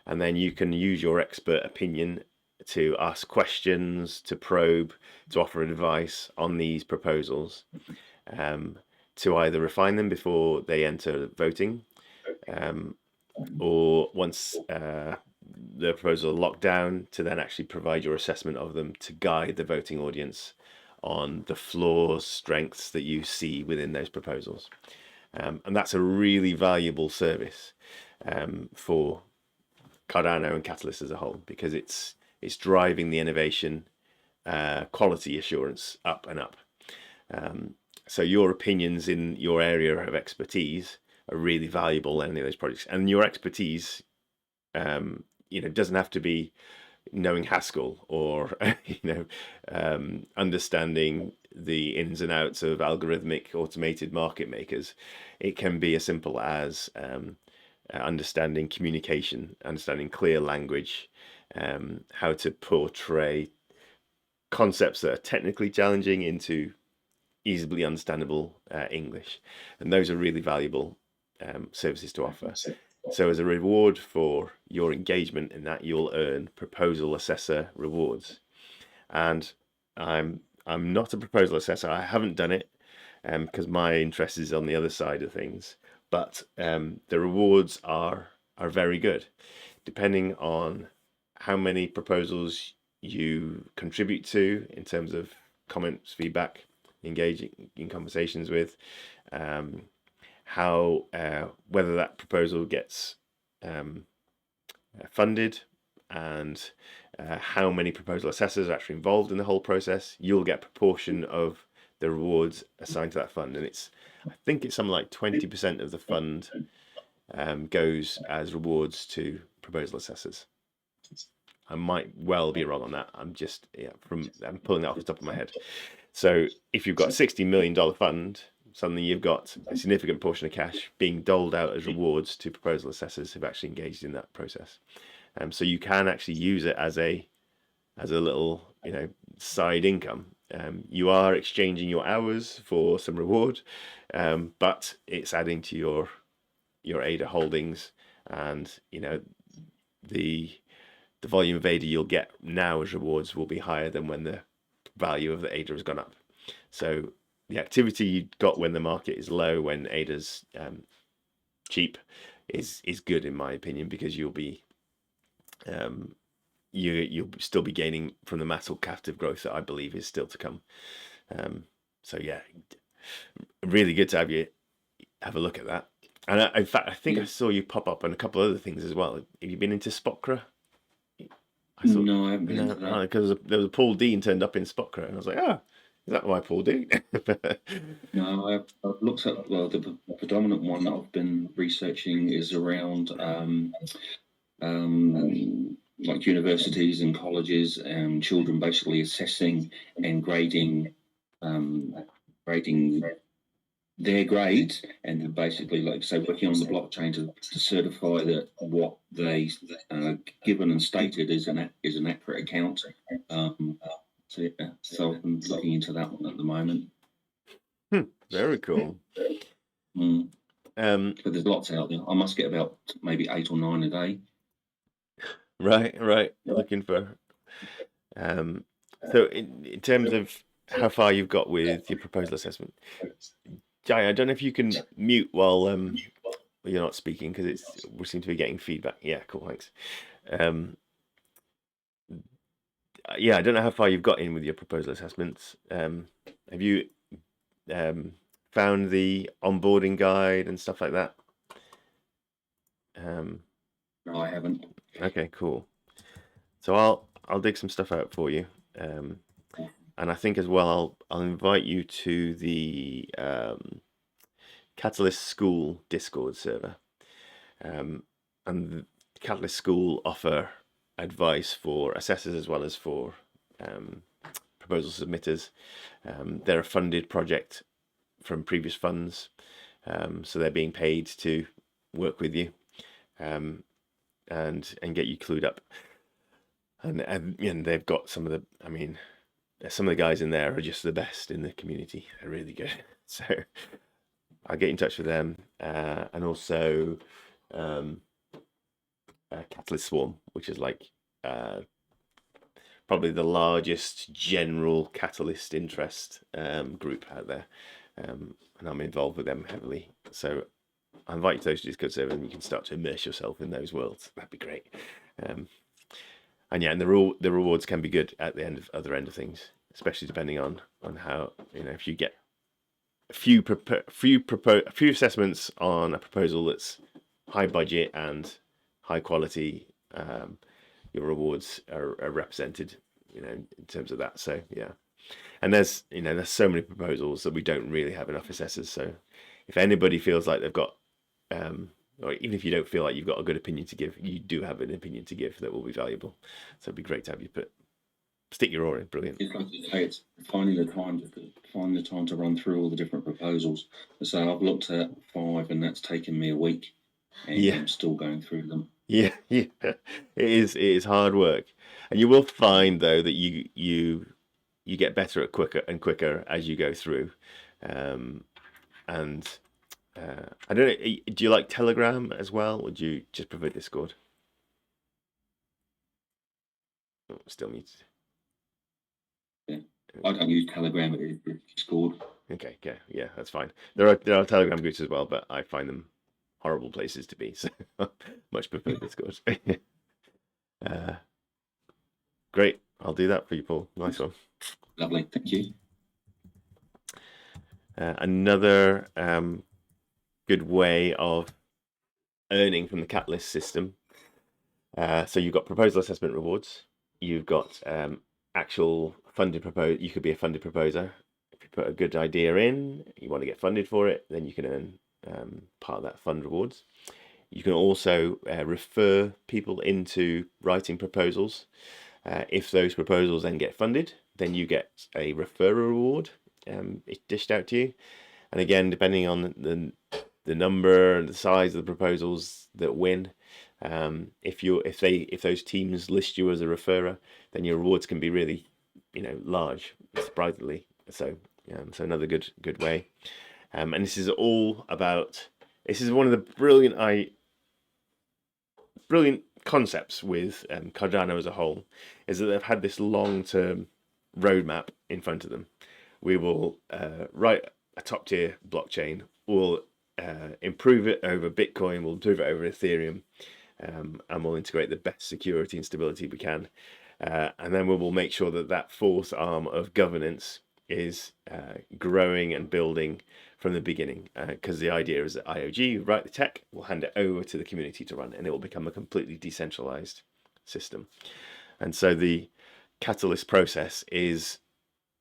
and then you can use your expert opinion to ask questions, to probe, to offer advice on these proposals, to either refine them before they enter voting, or once the proposal locked down, to then actually provide your assessment of them to guide the voting audience on the flaws, strengths that you see within those proposals. And that's a really valuable service for Cardano and Catalyst as a whole, because it's driving the innovation quality assurance up and up. So your opinions in your area of expertise are really valuable in any of those projects. And your expertise, doesn't have to be knowing Haskell or, understanding the ins and outs of algorithmic automated market makers. It can be as simple as understanding communication, understanding clear language, how to portray concepts that are technically challenging into easily understandable English. And those are really valuable services to offer. So as a reward for your engagement in that, you'll earn proposal assessor rewards. And I'm not a proposal assessor. I haven't done it because my interest is on the other side of things. But the rewards are very good, depending on how many proposals you contribute to in terms of comments, feedback, engaging in conversations with, how whether that proposal gets funded, and how many proposal assessors are actually involved in the whole process. You'll get a proportion of the rewards assigned to that fund, and I think it's something like 20% of the fund goes as rewards to proposal assessors. I might well be wrong on that. I'm pulling that off the top of my head. So if you've got a $60 million fund, suddenly you've got a significant portion of cash being doled out as rewards to proposal assessors who've actually engaged in that process. So you can actually use it as a little, side income. You are exchanging your hours for some reward, but it's adding to your ADA holdings, and the volume of ADA you'll get now as rewards will be higher than when the value of the ADA has gone up. So the activity you got when the market is low, when ADA's cheap, is good in my opinion, because you'll be you'll still be gaining from the massive captive growth that I believe is still to come. So yeah, really good to have you have a look at that. And in fact, I think I saw you pop up on a couple other things as well. Have you been into Spotcra? No, I haven't been into that. Because there was a Paul Dean turned up in Spotcra, and I was like, is that my Paul Dean? No, I've looked at, well, the predominant one that I've been researching is around like universities and colleges and children basically assessing and grading their grades, and then basically, like say, working on the blockchain to certify that what they given and stated is an accurate account. So I'm looking into that one at the moment. Very cool. But there's lots out there. I must get about maybe 8 or 9 a day. Right. Looking for. So in terms of how far you've got with your proposal assessment, Jai, I don't know if you can mute while you're not speaking, because we seem to be getting feedback. Yeah, cool, thanks. Yeah, I don't know how far you've got in with your proposal assessments. Have you found the onboarding guide and stuff like that? No, I haven't. Okay, cool. So I'll dig some stuff out for you, and I think as well I'll invite you to the Catalyst School Discord server, and the Catalyst School offer advice for assessors as well as for proposal submitters. They're a funded project from previous funds, so they're being paid to work with you and get you clued up. And they've got some of the guys in there are just the best in the community. They're really good. So I'll get in touch with them, and also CatalystSwarm, which is like probably the largest general Catalyst interest group out there, and I'm involved with them heavily. So I invite you to those Discord servers, and you can start to immerse yourself in those worlds. That'd be great. And yeah, and the rewards can be good at the other end of things, especially depending on how, if you get a few assessments on a proposal that's high budget and high quality, your rewards are represented, in terms of that. So yeah, and there's so many proposals that we don't really have enough assessors. So if anybody feels like they've got, or even if you don't feel like you've got a good opinion to give, you do have an opinion to give that will be valuable. So it'd be great to have you stick your oar in. Brilliant. It's like you say, it's finding the time to run through all the different proposals. So I've looked at 5, and that's taken me a week, and I'm still going through them. Yeah, it is hard work, and you will find though that you get better at quicker as you go through, and I don't know, do you like Telegram as well, or do you just prefer Discord? Oh, still muted. Yeah, I don't use Telegram, it's Discord. Okay, yeah, that's fine. There are Telegram groups as well, but I find them horrible places to be, so much prefer Discord. Great, I'll do that for you, Paul. Nice one. Lovely, thank you. Another good way of earning from the Catalyst system. So you've got proposal assessment rewards. You've got actual funded proposal. You could be a funded proposer. If you put a good idea in, you want to get funded for it, then you can earn part of that fund rewards. You can also refer people into writing proposals. If those proposals then get funded, then you get a referral reward dished out to you. And again, depending on the number and the size of the proposals that win, if those teams list you as a referrer, then your rewards can be really, large, surprisingly. So another good way. And this is all about. This is one of the brilliant concepts with Cardano as a whole, is that they've had this long-term roadmap in front of them. We will write a top-tier blockchain. We'll improve it over Bitcoin. We'll improve it over Ethereum. And we'll integrate the best security and stability we can. And then we will make sure that fourth arm of governance is growing and building from the beginning. Because the idea is that IOG write the tech, we'll hand it over to the community to run, and it will become a completely decentralized system. And so the Catalyst process is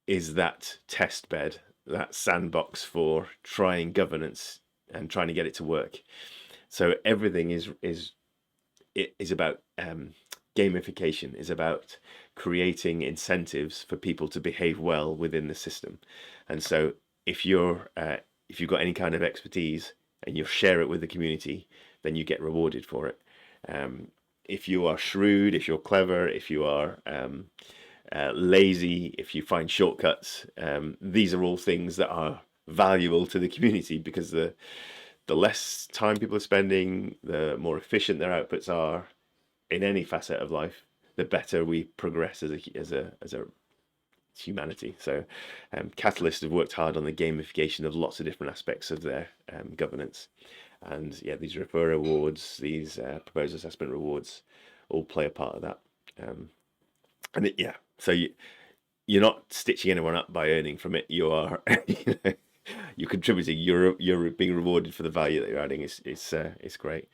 that test bed, that sandbox for trying governance and trying to get it to work. So everything is about gamification, is about creating incentives for people to behave well within the system. And so if you've got any kind of expertise and you share it with the community, then you get rewarded for it. If you are shrewd, if you're clever, if you are lazy, if you find shortcuts, these are all things that are valuable to the community, because the less time people are spending, the more efficient their outputs are in any facet of life, the better we progress as a humanity. So Catalyst have worked hard on the gamification of lots of different aspects of their governance. And yeah, these referral rewards, these proposal assessment rewards all play a part of that. So you're not stitching anyone up by earning from it. You are you're contributing. You're being rewarded for the value that you're adding. It's great.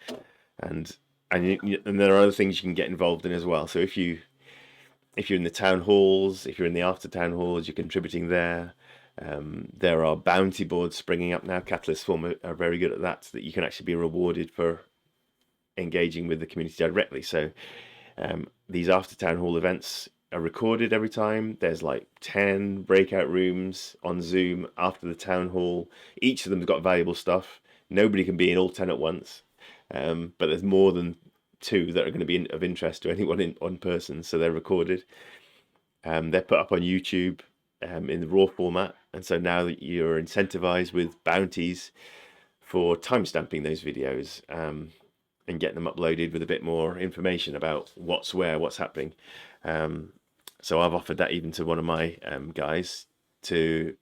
And there are other things you can get involved in as well. So if you're in the town halls, if you're in the after town halls, you're contributing there. There are bounty boards springing up now. CatalystSwarm are very good at that, so that you can actually be rewarded for engaging with the community directly. So these after town hall events are recorded every time. There's like 10 breakout rooms on Zoom after the town hall. Each of them's got valuable stuff. Nobody can be in all 10 at once. But there's more than 2 that are going to be of interest to anyone in one person, so they're recorded. They're put up on YouTube in the raw format, and so now that you're incentivized with bounties for timestamping those videos and getting them uploaded with a bit more information about what's where, what's happening. So I've offered that even to one of my guys to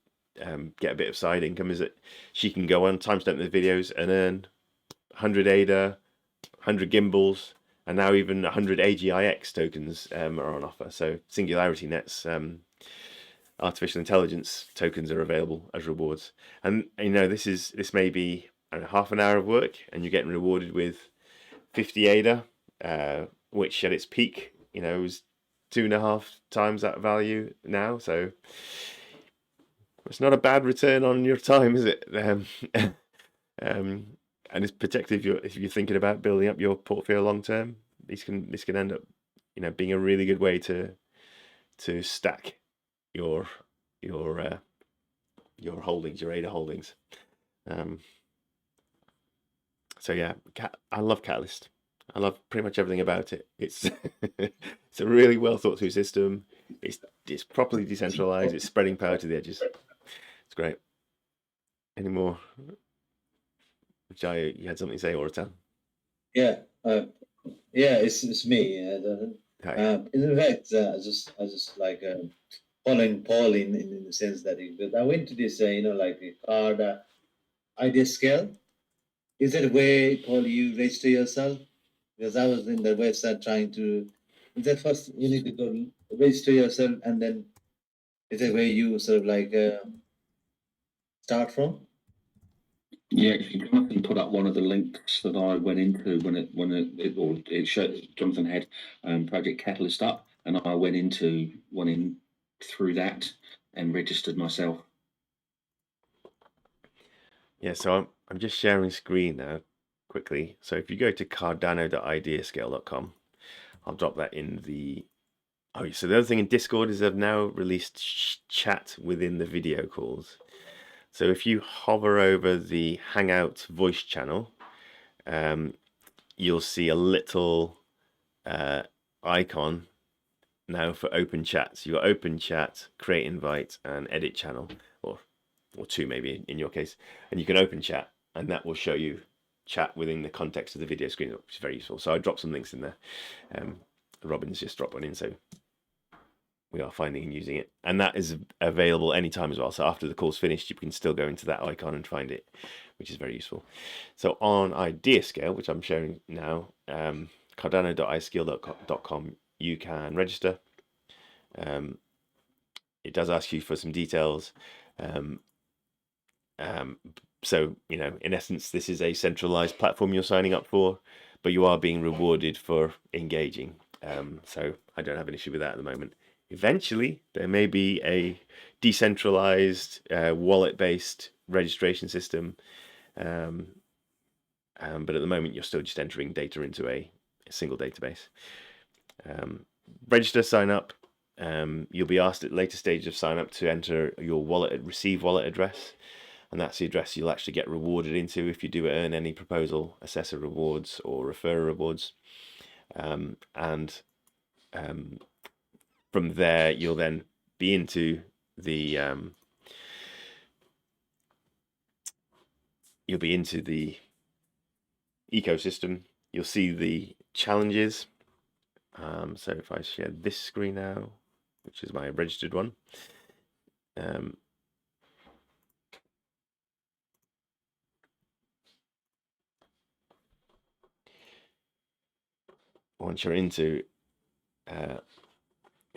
get a bit of side income, is that she can go on, timestamp the videos and earn 100 ADA, 100 gimbals, and now even 100 AGIX tokens are on offer. So Singularity Net's artificial intelligence tokens are available as rewards. And this may be half an hour of work, and you're getting rewarded with 50 ADA, which at its peak, was 2.5 times that value now. So it's not a bad return on your time, is it? And it's particularly if you're thinking about building up your portfolio long term, this can end up, being a really good way to stack your holdings, your ADA holdings. So yeah, I love Catalyst. I love pretty much everything about it. It's it's a really well thought through system. It's properly decentralized. It's spreading power to the edges. It's great. Any more? Jai, you had something to say, Oratan? Yeah, it's me. In fact, I just like following Paul in the sense that I went to this, like a Cardano Ideascale. Is that a way, Paul, you register yourself? Because I was in the website trying to Is that first you need to go register yourself, and then is that where you sort of like start from? Yeah, if you Jonathan put up one of the links that I went into when it showed Jonathan had Project Catalyst up, and I went in through that and registered myself. Yeah, so I'm just sharing screen now quickly. So if you go to cardano.ideascale.com, I'll drop that in the... Oh, so the other thing in Discord is they've now released chat within the video calls. So if you hover over the Hangout voice channel, you'll see a little icon now for open chat. So you've got open chat, create invite, and edit channel, or two maybe in your case, and you can open chat, and that will show you chat within the context of the video screen, which is very useful. So I dropped some links in there. Robin's just dropped one in, so we are finding and using it, and that is available anytime as well. So after the call's finished, you can still go into that icon and find it, which is very useful. So on Ideascale, which I'm sharing now, cardano.ideascale.com, you can register. It does ask you for some details. So, you know, in essence, this is a centralized platform you're signing up for, but you are being rewarded for engaging. So I don't have an issue with that at the moment. Eventually, there may be a decentralized wallet-based registration system. But at the moment, you're still just entering data into a single database. Register, sign up. You'll be asked at later stage of sign up to enter your receive wallet address, and that's the address you'll actually get rewarded into if you do earn any proposal, assessor rewards, or referrer rewards. From there, you'll then be into the ecosystem. You'll see the challenges. So if I share this screen now, which is my registered one, once you're into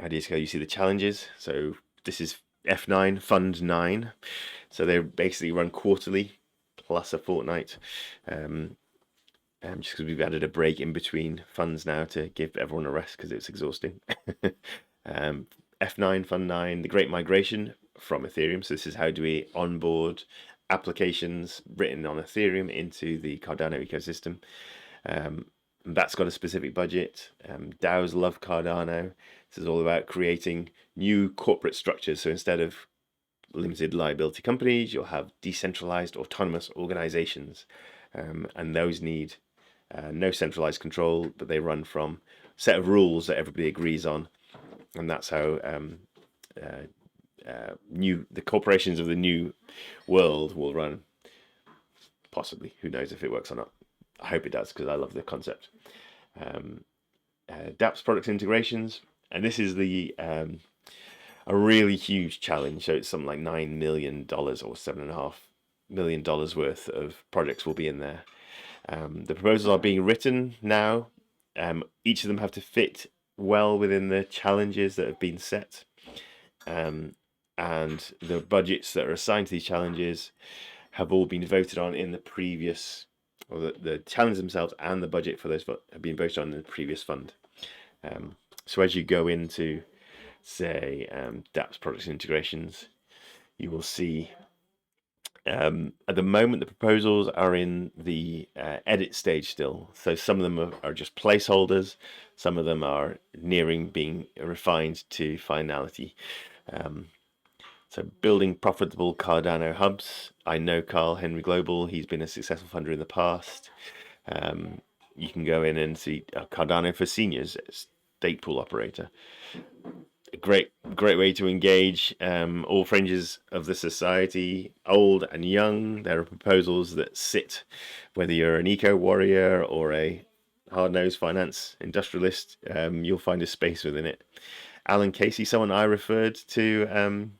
Ideascale, you see the challenges. So this is F9, Fund 9. So they basically run quarterly plus a fortnight. Just because we've added a break in between funds now to give everyone a rest because it's exhausting. F9, Fund 9, the Great Migration from Ethereum. So this is how do we onboard applications written on Ethereum into the Cardano ecosystem. That's got a specific budget. DAOs love Cardano. This is all about creating new corporate structures. So instead of limited liability companies, you'll have decentralized autonomous organizations. And those need no centralized control, but they run from a set of rules that everybody agrees on. And that's how the corporations of the new world will run. Possibly. Who knows if it works or not. I hope it does, because I love the concept. dApps product integrations, and this is the a really huge challenge. So it's something like $9 million or $7.5 million worth of projects will be in there. The proposals are being written now. Each of them have to fit well within the challenges that have been set, and the budgets that are assigned to these challenges have all been voted on in the previous, or the challenges themselves and the budget for those have been voted on in the previous fund. So as you go into, say, dApps products integrations, you will see at the moment the proposals are in the edit stage still. So some of them are just placeholders, some of them are nearing being refined to finality. So building profitable Cardano hubs. I know Carl Henry Global, he's been a successful funder in the past. You can go in and see Cardano for Seniors, state pool operator. A great way to engage all fringes of the society, old and young. There are proposals that sit, whether you're an eco warrior or a hard-nosed finance industrialist, you'll find a space within it. Alan Casey, someone I referred to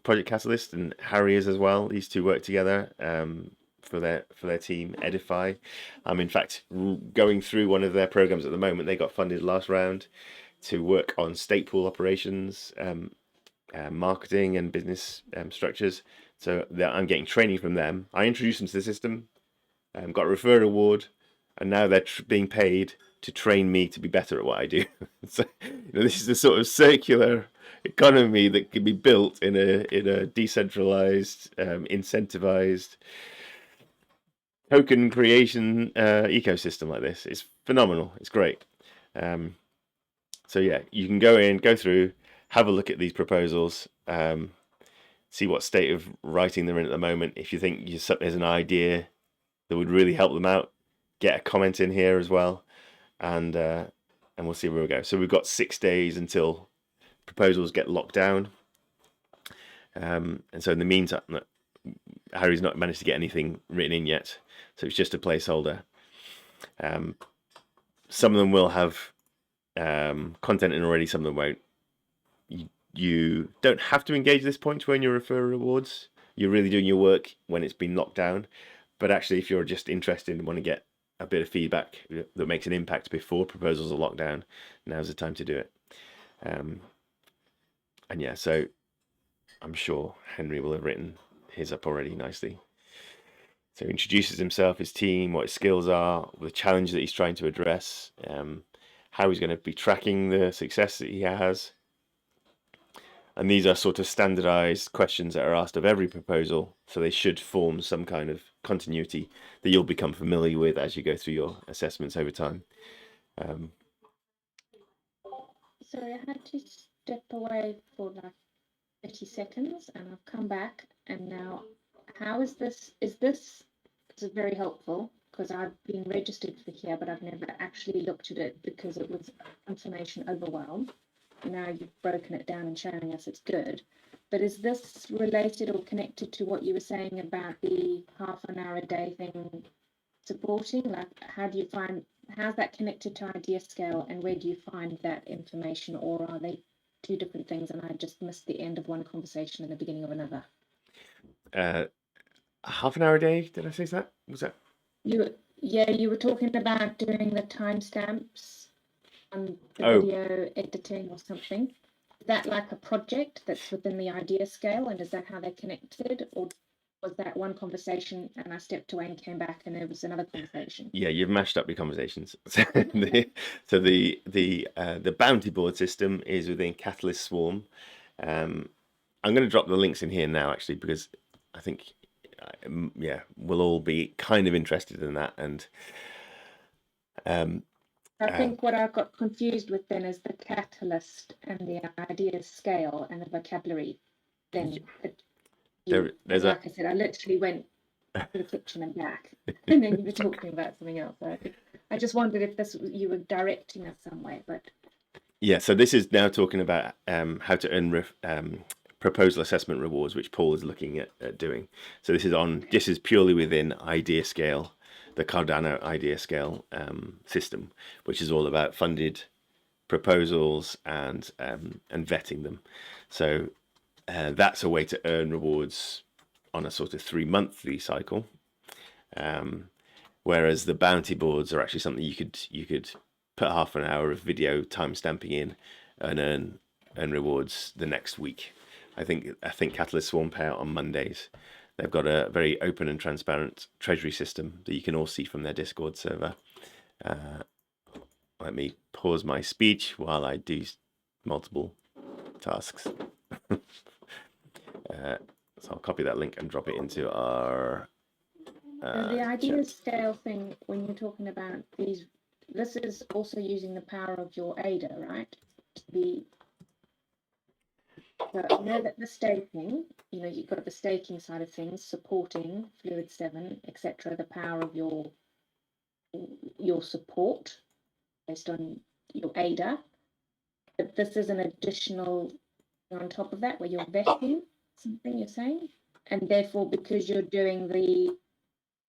Project Catalyst, and Harry is as well. These two work together for their team, Edify. I'm in fact going through one of their programs at the moment. They got funded last round to work on state pool operations, marketing and business structures. So I'm getting training from them. I introduced them to the system, got a referral award, and now they're being paid to train me to be better at what I do. So this is the sort of circular economy that can be built in a decentralized, incentivized token creation ecosystem like this. It's phenomenal. It's great. So yeah, you can go through, have a look at these proposals, see what state of writing they're in at the moment. If you think there's an idea that would really help them out, get a comment in here as well, and we'll see where we go. So we've got 6 days until proposals get locked down, and so in the meantime, Harry's not managed to get anything written in yet, so it's just a placeholder. Some of them will have content in already, some of them won't. You don't have to engage at this point when you refer rewards. You're really doing your work when it's been locked down. But actually, if you're just interested and want to get a bit of feedback that makes an impact before proposals are locked down, now's the time to do it. And yeah, so I'm sure Henry will have written his up already nicely. So he introduces himself, his team, what his skills are, the challenge that he's trying to address, how he's going to be tracking the success that he has. And these are sort of standardized questions that are asked of every proposal, so they should form some kind of continuity that you'll become familiar with as you go through your assessments over time. Sorry, I had to step away for like 30 seconds and I've come back, and now how is this? This is very helpful because I've been registered for here, but I've never actually looked at it because it was information overwhelmed. Now you've broken it down and showing us it's good. But is this related or connected to what you were saying about the half an hour a day thing supporting? Like, how's that connected to Ideascale, and where do you find that information, or are they two different things and I just missed the end of one conversation and the beginning of another? Half an hour a day, did I say that? Was that? You were talking about doing the timestamps on the video editing or something. Is that like a project that's within the Ideascale, and is that how they're connected, or was that one conversation and I stepped away and came back and there was another conversation? Yeah, you've mashed up your conversations. So the bounty board system is within CatalystSwarm. I'm going to drop the links in here now, actually, because I think we'll all be kind of interested in that. And I think what I got confused with then is the catalyst and the Ideascale and the vocabulary. Then there's like I said, I literally went to the kitchen and back, and then you were talking about something else. So I just wondered if you were directing us somewhere, but yeah. So this is now talking about how to earn proposal assessment rewards, which Paul is looking at doing. So this is purely within Ideascale, the Cardano Ideascale system, which is all about funded proposals and vetting them. So that's a way to earn rewards on a sort of 3-monthly cycle, whereas the bounty boards are actually something you could put half an hour of video timestamping in and earn rewards the next week. I think CatalystSwarm pay out on Mondays. They've got a very open and transparent treasury system that you can all see from their Discord server. Let me pause my speech while I do multiple tasks. So I'll copy that link and drop it into our the Ideascale thing, when you're talking about these, this is also using the power of your ADA, right? So I know that the staking, you've got the staking side of things, supporting Fluid 7, etc., the power of your support based on your ADA. But this is an additional on top of that, where you're vetting something you're saying, and therefore because you're doing the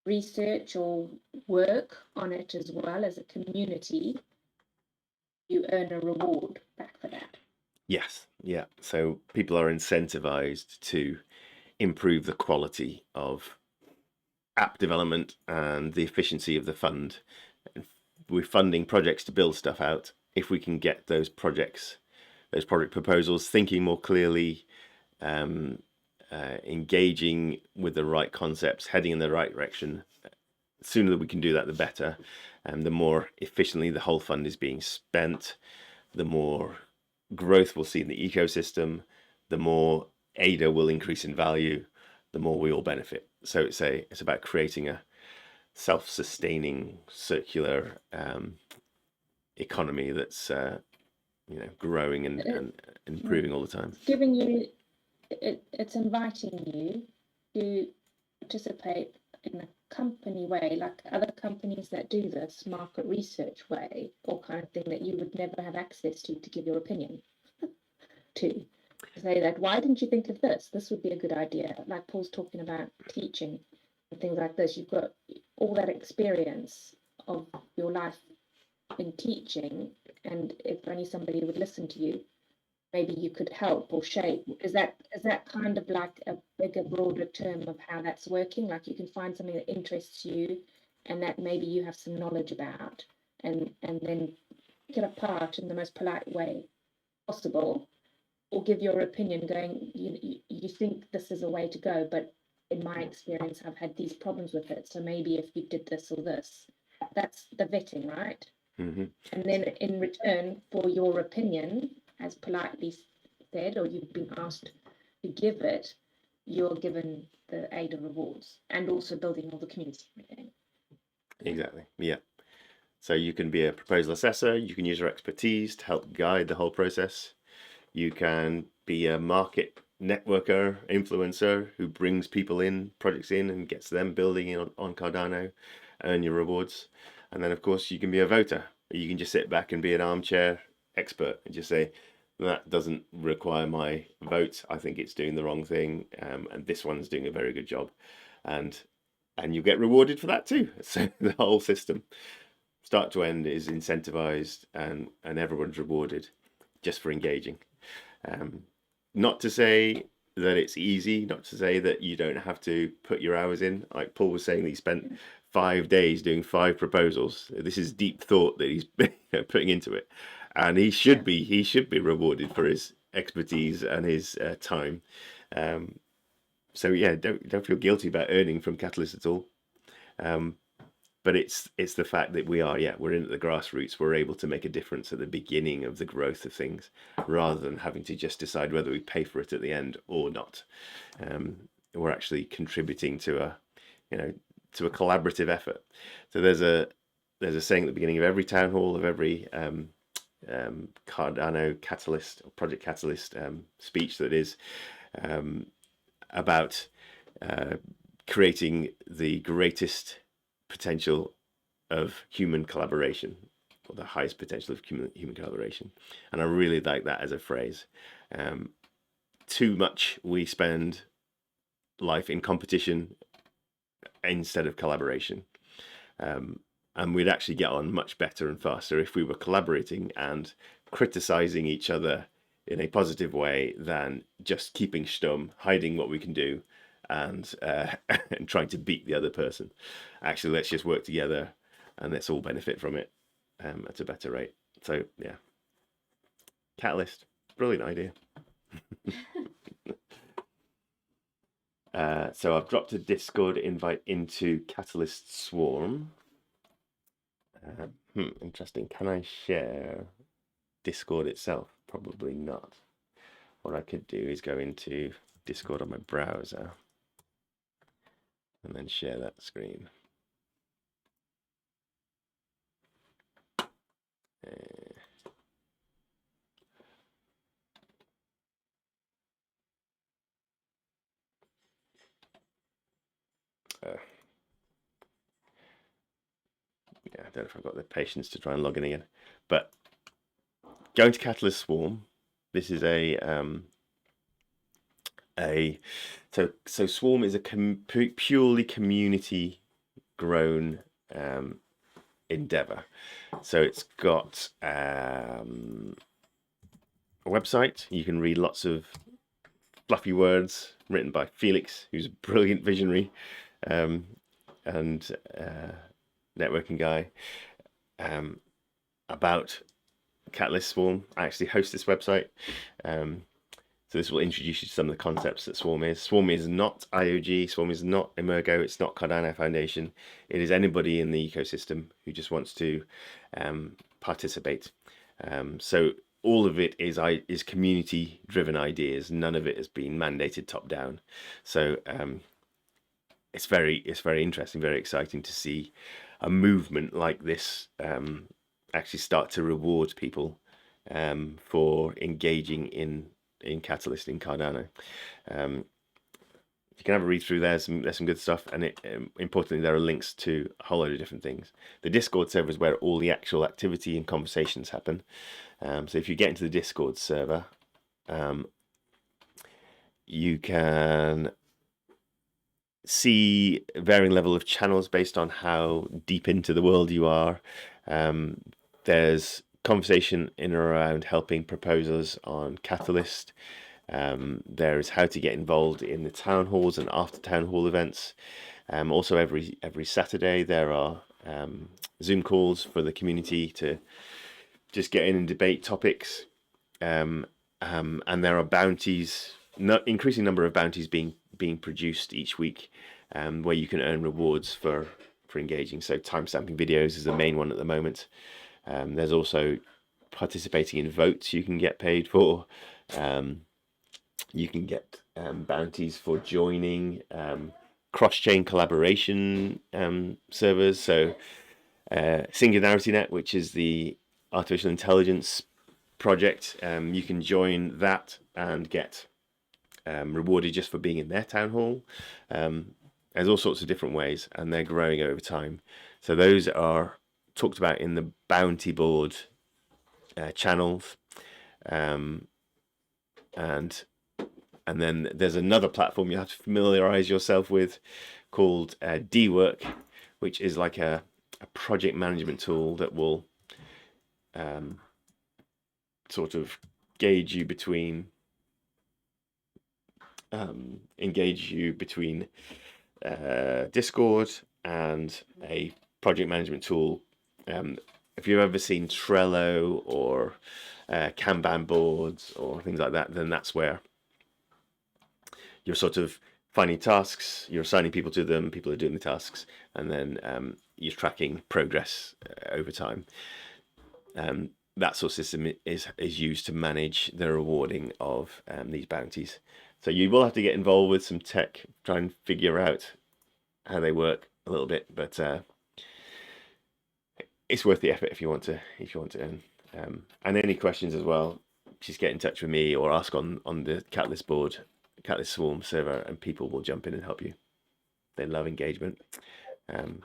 research or work on it as well as a community, you earn a reward back for that. Yes, yeah. So people are incentivized to improve the quality of app development and the efficiency of the fund. We're funding projects to build stuff out. If we can get those project proposals thinking more clearly, engaging with the right concepts, heading in the right direction, the sooner that we can do that, the better. And the more efficiently the whole fund is being spent, the more growth we'll see in the ecosystem, the more ADA will increase in value, the more we all benefit. So it's about creating a self-sustaining circular economy that's growing and improving all the time. Giving you, it's inviting you to participate in a company way, like other companies that do this market research way, or kind of thing that you would never have access to give your opinion to say that, why didn't you think of this? This would be a good idea. Like Paul's talking about teaching and things like this. You've got all that experience of your life in teaching, and if only somebody would listen to you, maybe you could help or shape. Is that kind of like a bigger, broader term of how that's working? Like you can find something that interests you and that maybe you have some knowledge about, and then pick it apart in the most polite way possible, or give your opinion going, you think this is a way to go, but in my experience, I've had these problems with it. So maybe if you did this or this, that's the vetting, right? Mm-hmm. And then in return for your opinion, as politely said, or you've been asked to give it, you're given the ADA rewards, and also building all the community. Exactly. Yeah. So you can be a proposal assessor. You can use your expertise to help guide the whole process. You can be a market networker, influencer who brings people in, projects in, and gets them building in on Cardano, earn your rewards. And then, of course, you can be a voter. You can just sit back and be an armchair expert and just say, that doesn't require my vote. I think it's doing the wrong thing, and this one's doing a very good job. And you get rewarded for that too. So the whole system, start to end, is incentivized, and everyone's rewarded just for engaging. Not to say that it's easy, not to say that you don't have to put your hours in. Like Paul was saying, that he spent 5 days doing 5 proposals. This is deep thought that he's putting into it, and he should be rewarded for his expertise and his time. So yeah, don't feel guilty about earning from Catalyst at all. But it's the fact that we're in at the grassroots. We're able to make a difference at the beginning of the growth of things, rather than having to just decide whether we pay for it at the end or not. We're actually contributing to a collaborative effort. So there's a saying at the beginning of every town hall, of every Cardano Catalyst or Project Catalyst speech, that is about creating the greatest potential of human collaboration, or the highest potential of human collaboration. And I really like that as a phrase. Too much we spend life in competition instead of collaboration, and we'd actually get on much better and faster if we were collaborating and criticizing each other in a positive way, than just keeping stum, hiding what we can do, and trying to beat the other person. Actually, let's just work together and let's all benefit from it at a better rate. So yeah, Catalyst, brilliant idea. So I've dropped a Discord invite into CatalystSwarm. Interesting. Can I share Discord itself? Probably not. What I could do is go into Discord on my browser and then share that screen. Yeah, I don't know if I've got the patience to try and log in again. But going to CatalystSwarm, this is so Swarm is a purely community grown endeavor. So it's got a website. You can read lots of fluffy words written by Felix, who's a brilliant visionary. and networking guy, about CatalystSwarm. I actually host this website. So this will introduce you to some of the concepts that Swarm is. Swarm is not IOG, Swarm is not Emergo, it's not Cardano Foundation. It is anybody in the ecosystem who just wants to participate. So all of it is community-driven ideas. None of it has been mandated top-down. So it's very interesting, very exciting to see a movement like this actually start to reward people for engaging in Catalyst and Cardano. You can have a read through there. There's some good stuff, and importantly, there are links to a whole load of different things. The Discord server is where all the actual activity and conversations happen. So if you get into the Discord server, you can see varying level of channels based on how deep into the world you are. There's conversation in and around helping proposers on Catalyst. There is how to get involved in the town halls and after town hall events. Also every Saturday there are Zoom calls for the community to just get in and debate topics. And there are bounties, increasing number of bounties being produced each week, where you can earn rewards for engaging. So timestamping videos is the main one at the moment. There's also participating in votes you can get paid for. You can get bounties for joining cross-chain collaboration servers. So SingularityNet, which is the artificial intelligence project, you can join that and get rewarded just for being in their town hall. There's all sorts of different ways, and they're growing over time. So those are talked about in the bounty board channels, and then there's another platform you have to familiarize yourself with called DWork, which is like a project management tool that will sort of engage you between Discord and a project management tool. If you've ever seen Trello or Kanban boards or things like that, then that's where you're sort of finding tasks, you're assigning people to them, people are doing the tasks, and then you're tracking progress over time. That sort of system is used to manage the rewarding of these bounties. So you will have to get involved with some tech, try and figure out how they work a little bit, but it's worth the effort if you want to earn. And any questions as well, just get in touch with me or ask on the Catalyst board, CatalystSwarm server, and people will jump in and help you. They love engagement, and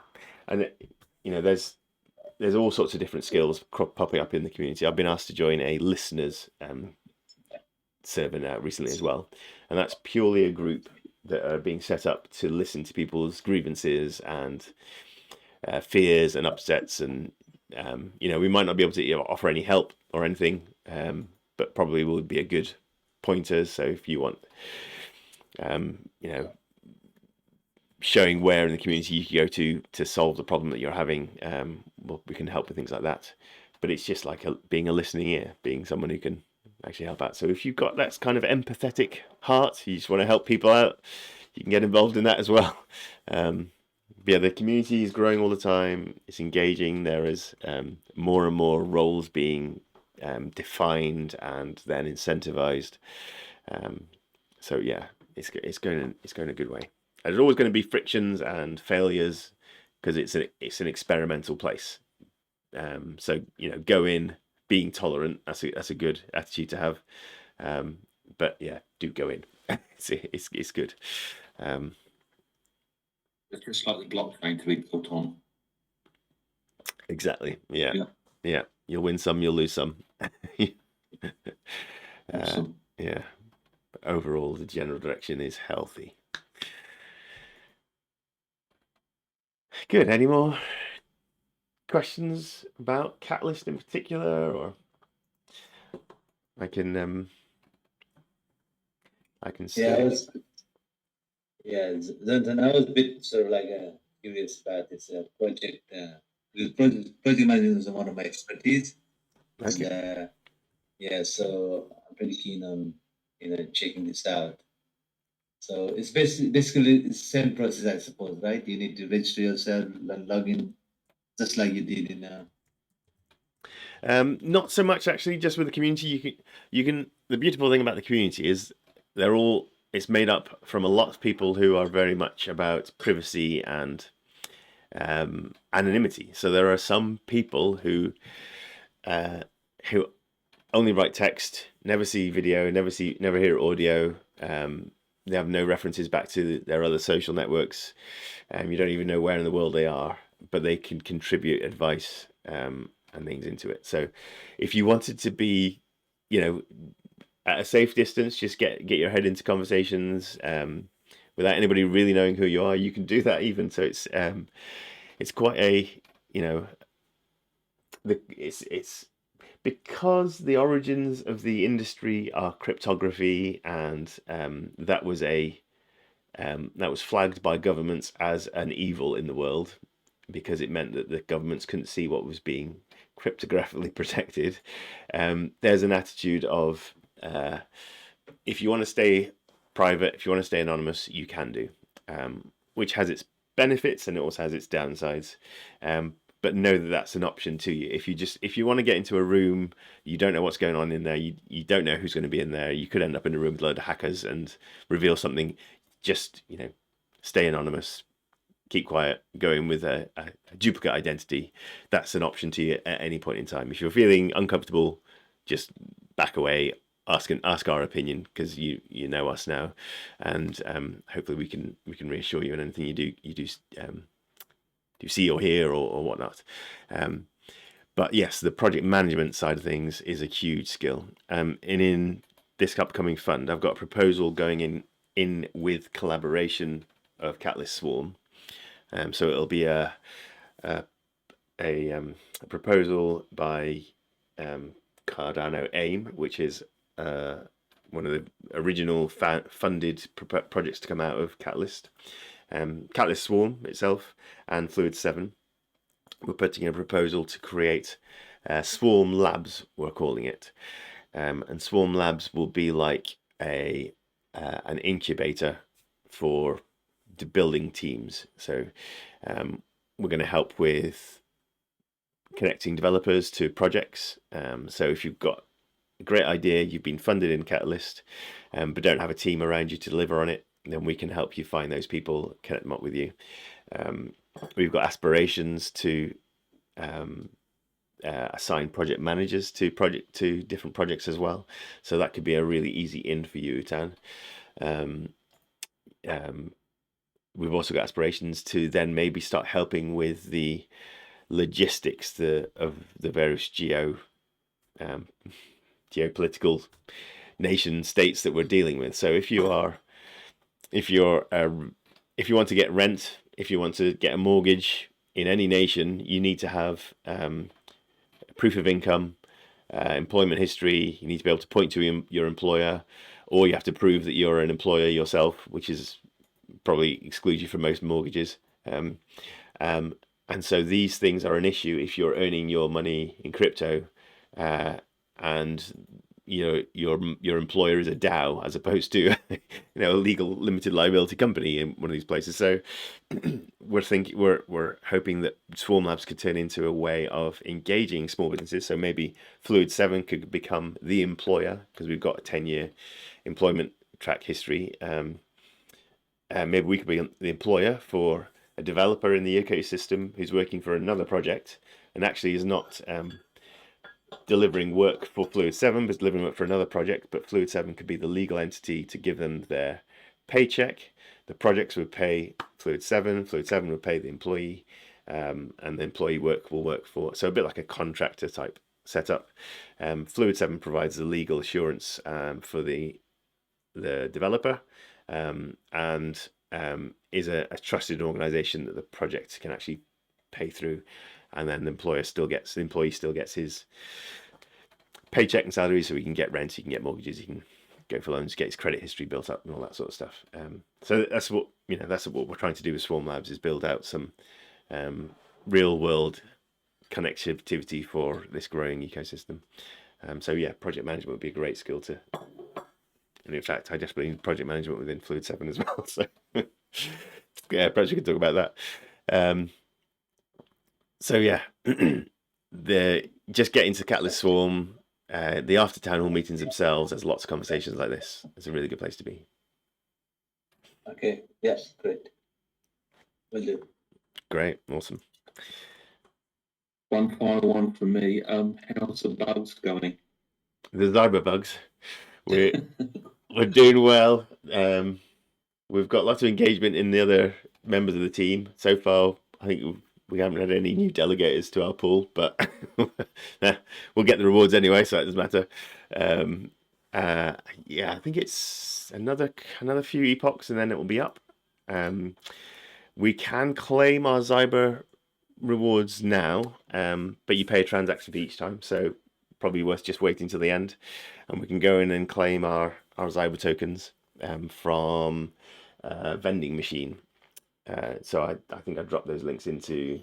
you know there's all sorts of different skills popping up in the community. I've been asked to join a listeners server now recently as well, and that's purely a group that are being set up to listen to people's grievances and fears and upsets, and you know, we might not be able to offer any help or anything, but probably would be a good pointers. So if you want you know, showing where in the community you can go to solve the problem that you're having, well, we can help with things like that. But it's just like being a listening ear, being someone who can actually help out. So if you've got that kind of empathetic heart, you just want to help people out, you can get involved in that as well. Yeah, the community is growing all the time. It's engaging. There is more and more roles being defined and then incentivized. So yeah, it's going a good way. There's always going to be frictions and failures because it's an experimental place. So you know, go in being tolerant. That's a good attitude to have. But yeah, do go in. it's good. It's just like the blockchain to be built on. Exactly. Yeah. You'll win some, you'll lose some. Awesome. Yeah. But overall, the general direction is healthy. Good. Any more questions about Catalyst in particular, or I can see. Then I was a bit sort of like curious about this project. Because project management is one of my expertise, and Okay. yeah, so I'm pretty keen on checking this out. So it's basically the same process, I suppose, right? You need to register yourself and log in, just like you did in. Not so much actually. Just with the community, you can. The beautiful thing about the community is it's made up from a lot of people who are very much about privacy and anonymity. So there are some people uh, who only write text, never see video, never hear audio. They have no references back to their other social networks. You don't even know where in the world they are, but they can contribute advice and things into it. So if you wanted to be, at a safe distance, just get your head into conversations without anybody really knowing who you are. You can do that even. So it's quite a, it's because the origins of the industry are cryptography, and that was flagged by governments as an evil in the world because it meant that the governments couldn't see what was being cryptographically protected. There's an attitude of if you want to stay private, if you want to stay anonymous, you can do, which has its benefits and it also has its downsides. But know that that's an option to you. If you want to get into a room, you don't know what's going on in there, you don't know who's going to be in there, you could end up in a room with a load of hackers and reveal something. Just stay anonymous, keep quiet, go in with a duplicate identity. That's an option to you at any point in time. If you're feeling uncomfortable, just back away, ask our opinion, because you know us now, and hopefully we can reassure you in anything you do see or hear or whatnot. But yes, the project management side of things is a huge skill. And in this upcoming fund, I've got a proposal going in with collaboration of CatalystSwarm. So it'll be a proposal by Cardano AIM, which is one of the original funded projects to come out of Catalyst. CatalystSwarm itself and Fluid7. We're putting a proposal to create SwarmLabs, we're calling it. And SwarmLabs will be like an incubator for building teams. So we're going to help with connecting developers to projects. So if you've got a great idea, you've been funded in Catalyst, but don't have a team around you to deliver on it, then we can help you find those people, connect them up with you. We've got aspirations to assign project managers to different projects as well. So that could be a really easy in for you, Utan. We've also got aspirations to then maybe start helping with the logistics of the various geopolitical nation states that we're dealing with. So if you want to get rent, if you want to get a mortgage in any nation, you need to have proof of income, employment history. You need to be able to point to your employer, or you have to prove that you're an employer yourself, which is probably excludes you from most mortgages. And so these things are an issue if you're earning your money in crypto, and your employer is a DAO as opposed to a legal limited liability company in one of these places. So we're hoping that SwarmLabs could turn into a way of engaging small businesses. So maybe Fluid7 could become the employer, because we've got a 10-year employment track history. Maybe we could be the employer for a developer in the ecosystem who's working for another project and actually is not delivering work for Fluid7, but delivering work for another project. But Fluid7 could be the legal entity to give them their paycheck. The projects would pay Fluid7, Fluid7 would pay the employee, and the employee will work for, so a bit like a contractor type setup. Fluid7 provides the legal assurance for the developer, and is a trusted organization that the project can actually pay through, and then the employee still gets his paycheck and salary, so he can get rent, he can get mortgages, he can go for loans, get his credit history built up, and all that sort of stuff. So that's what we're trying to do with SwarmLabs, is build out some real world connectivity for this growing ecosystem. So yeah, project management would be a great skill to. And in fact, I desperately need project management within Fluid 7 as well. So yeah, perhaps we can talk about that. So yeah, just getting to CatalystSwarm, the after town hall meetings themselves. There's lots of conversations like this. It's a really good place to be. Okay. Yes. Great. Will do. Great. Awesome. One final one from me. How's the bugs going? The ziberbugs. We're doing well. We've got lots of engagement in the other members of the team. So far, I think we haven't had any new delegators to our pool, but we'll get the rewards anyway, so it doesn't matter. Yeah, I think it's another few epochs and then it will be up. We can claim our Zyber rewards now, but you pay a transaction fee each time, so probably worth just waiting till the end, and we can go in and claim our Zyber tokens from vending machine. So I think I dropped those links into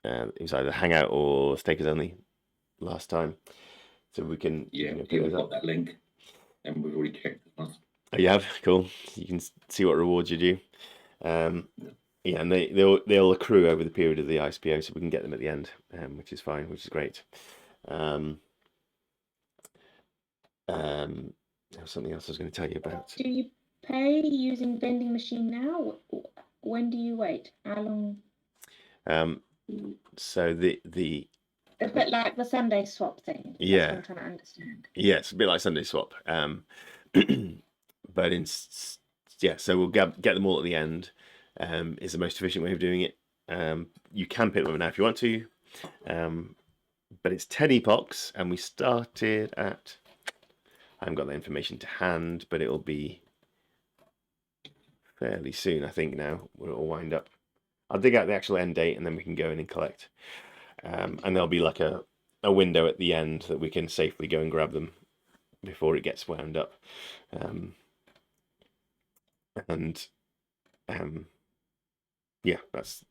it was either Hangout or Stakers Only last time, so we can we've got that link, and we've already checked it. Oh, you have? Cool. You can see what rewards you do. Yeah, and they'll accrue over the period of the ISPO, so we can get them at the end, which is fine, which is great. There was something else I was going to tell you about. Do you pay using vending machine now? When do you wait? How long? So the A bit like the Sunday swap thing. Yeah. That's what I'm trying to understand. Yeah, it's a bit like Sunday Swap. But so we'll get them all at the end. Is the most efficient way of doing it. You can pick them up now if you want to, but it's 10 epochs, and we started at. I haven't got the information to hand, but it'll be fairly soon, I think. Now we'll all wind up. I'll dig out the actual end date, and then we can go in and collect. And there'll be like a window at the end that we can safely go and grab them before it gets wound up. Yeah, that's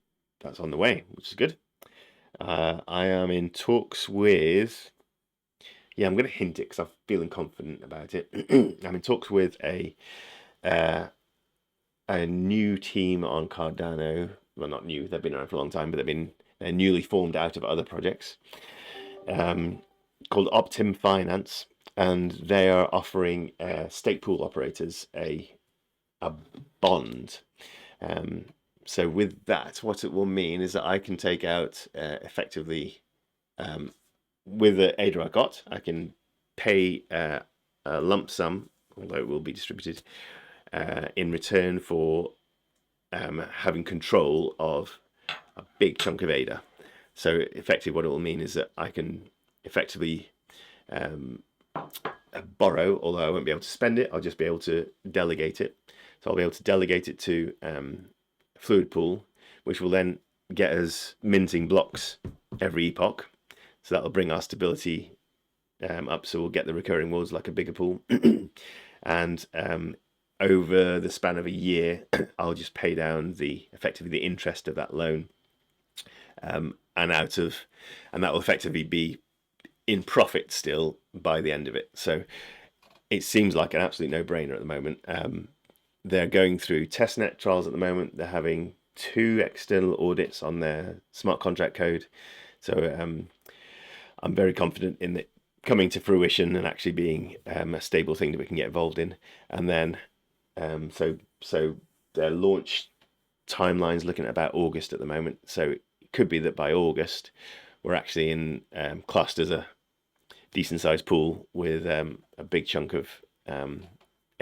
on the way, which is good. I am in talks with. Yeah, I'm going to hint it because I'm feeling confident about it. I'm in talks with a new team on Cardano. Well, not new; they've been around for a long time, but they're newly formed out of other projects, called Optim Finance, and they are offering stake pool operators a bond. So with that, what it will mean is that I can take out effectively with the ADA I got, I can pay a lump sum, although it will be distributed, in return for having control of a big chunk of ADA. So effectively what it will mean is that I can effectively borrow, although I won't be able to spend it, I'll just be able to delegate it. So I'll be able to delegate it to Fluid Pool, which will then get us minting blocks every epoch. So that'll bring our stability up, so we'll get the recurring rewards like a bigger pool. And over the span of a year, I'll just pay down effectively the interest of that loan, and that will effectively be in profit still by the end of it. So it seems like an absolute no-brainer at the moment. They're going through testnet trials at the moment. They're having 2 external audits on their smart contract code. So I'm very confident in it coming to fruition and actually being a stable thing that we can get involved in. And then so their launch timeline's looking at about August at the moment. So it could be that by August we're actually classed as a decent sized pool with a big chunk of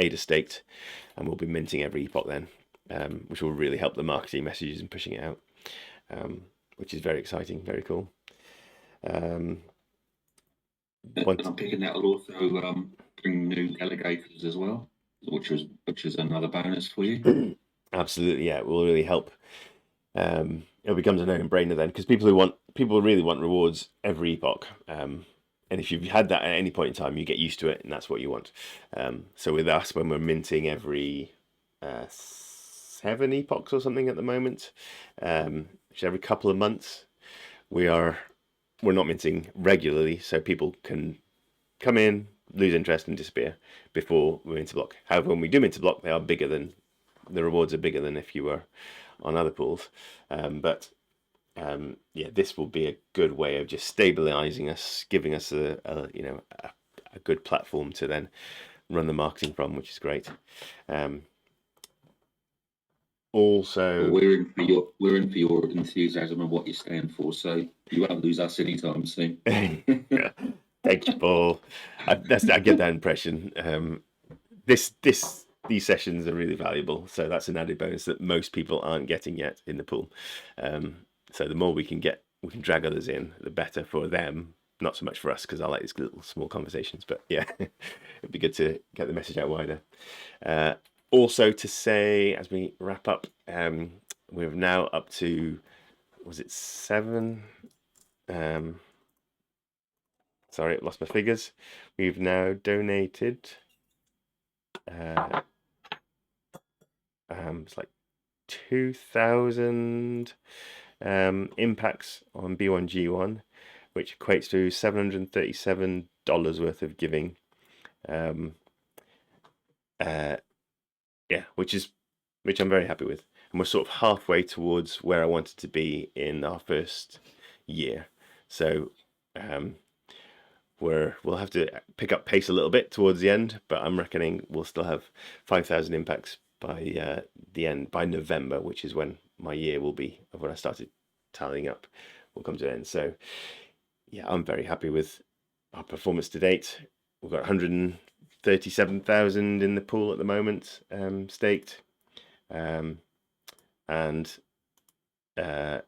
ADA staked, and we'll be minting every epoch then, which will really help the marketing messages and pushing it out, which is very exciting, very cool. And I'm picking that will also bring new delegators as well, which is another bonus for you. Absolutely, yeah, it will really help. It becomes a no-brainer then, because people really want rewards every epoch. And if you've had that at any point in time, you get used to it, and that's what you want. So with us, when we're minting every 7 epochs or something at the moment, which is every couple of months, we're not minting regularly, so people can come in, lose interest, and disappear before we mint a block. However, when we do mint a block, the rewards are bigger than if you were on other pools. Yeah, this will be a good way of just stabilizing us, giving us a good platform to then run the marketing from, which is great. Also, we're in for your enthusiasm and what you stand for, so you won't lose us anytime soon. Thank you, Paul. I get that impression. These sessions are really valuable, so that's an added bonus that most people aren't getting yet in the pool. So the more we can drag others in, the better for them. Not so much for us, because I like these little small conversations. But yeah, it'd be good to get the message out wider. Also to say, as we wrap up, we're now up to, was it 7? Sorry, I lost my figures. We've now donated. It's like 2,000 impacts on B1G1, which equates to $737 worth of giving. Yeah, which I'm very happy with, and we're sort of halfway towards where I wanted to be in our first year. So we'll have to pick up pace a little bit towards the end, but I'm reckoning we'll still have 5,000 impacts by the end, by November, which is when my year will be, of when I started tallying up, will come to an end. So yeah, I'm very happy with our performance to date. We've got 137,000 in the pool at the moment, staked, and yeah, the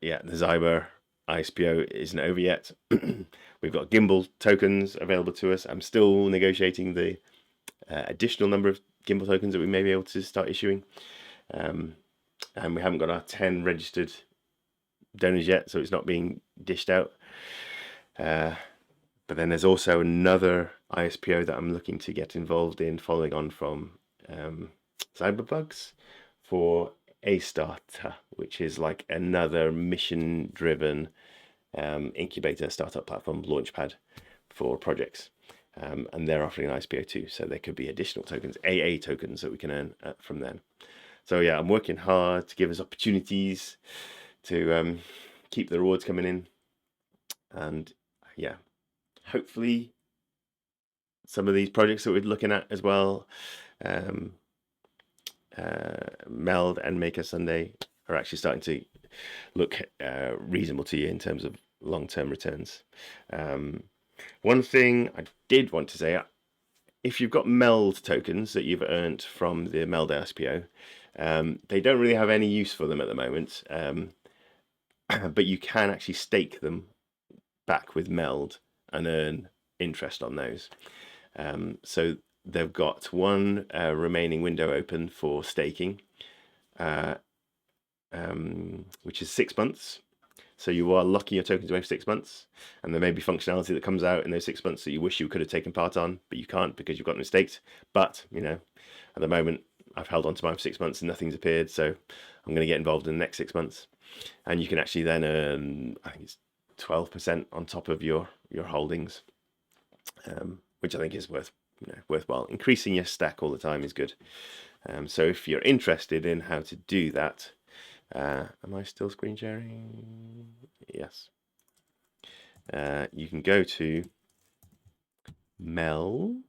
Zyber ISPO isn't over yet. We've got Gimbal tokens available to us. I'm still negotiating the additional number of Gimbal tokens that we may be able to start issuing, and we haven't got our 10 registered donors yet, so it's not being dished out. But then there's also another ISPO that I'm looking to get involved in, following on from ziberbugs, for a starter, which is like another mission-driven incubator startup platform launchpad for projects. And they're offering an ISPO too, so there could be additional tokens, AA tokens, that we can earn from them. So yeah, I'm working hard to give us opportunities to keep the rewards coming in, and yeah, hopefully some of these projects that we're looking at as well, Meld and Maker Sunday, are actually starting to look reasonable to you in terms of long-term returns. One thing I did want to say, if you've got Meld tokens that you've earned from the Meld ISPO, they don't really have any use for them at the moment, but you can actually stake them back with Meld and earn interest on those. So they've got one remaining window open for staking, which is 6 months. So you are locking your tokens away for 6 months, and there may be functionality that comes out in those 6 months that you wish you could have taken part on, but you can't because you've got them staked. But you know, at the moment, I've held on to mine for 6 months and nothing's appeared, so I'm going to get involved in the next 6 months. And you can actually then earn, I think it's 12% on top of your holdings, which I think is worthwhile. Increasing your stack all the time is good. So if you're interested in how to do that, am I still screen sharing? Yes. You can go to meld.com.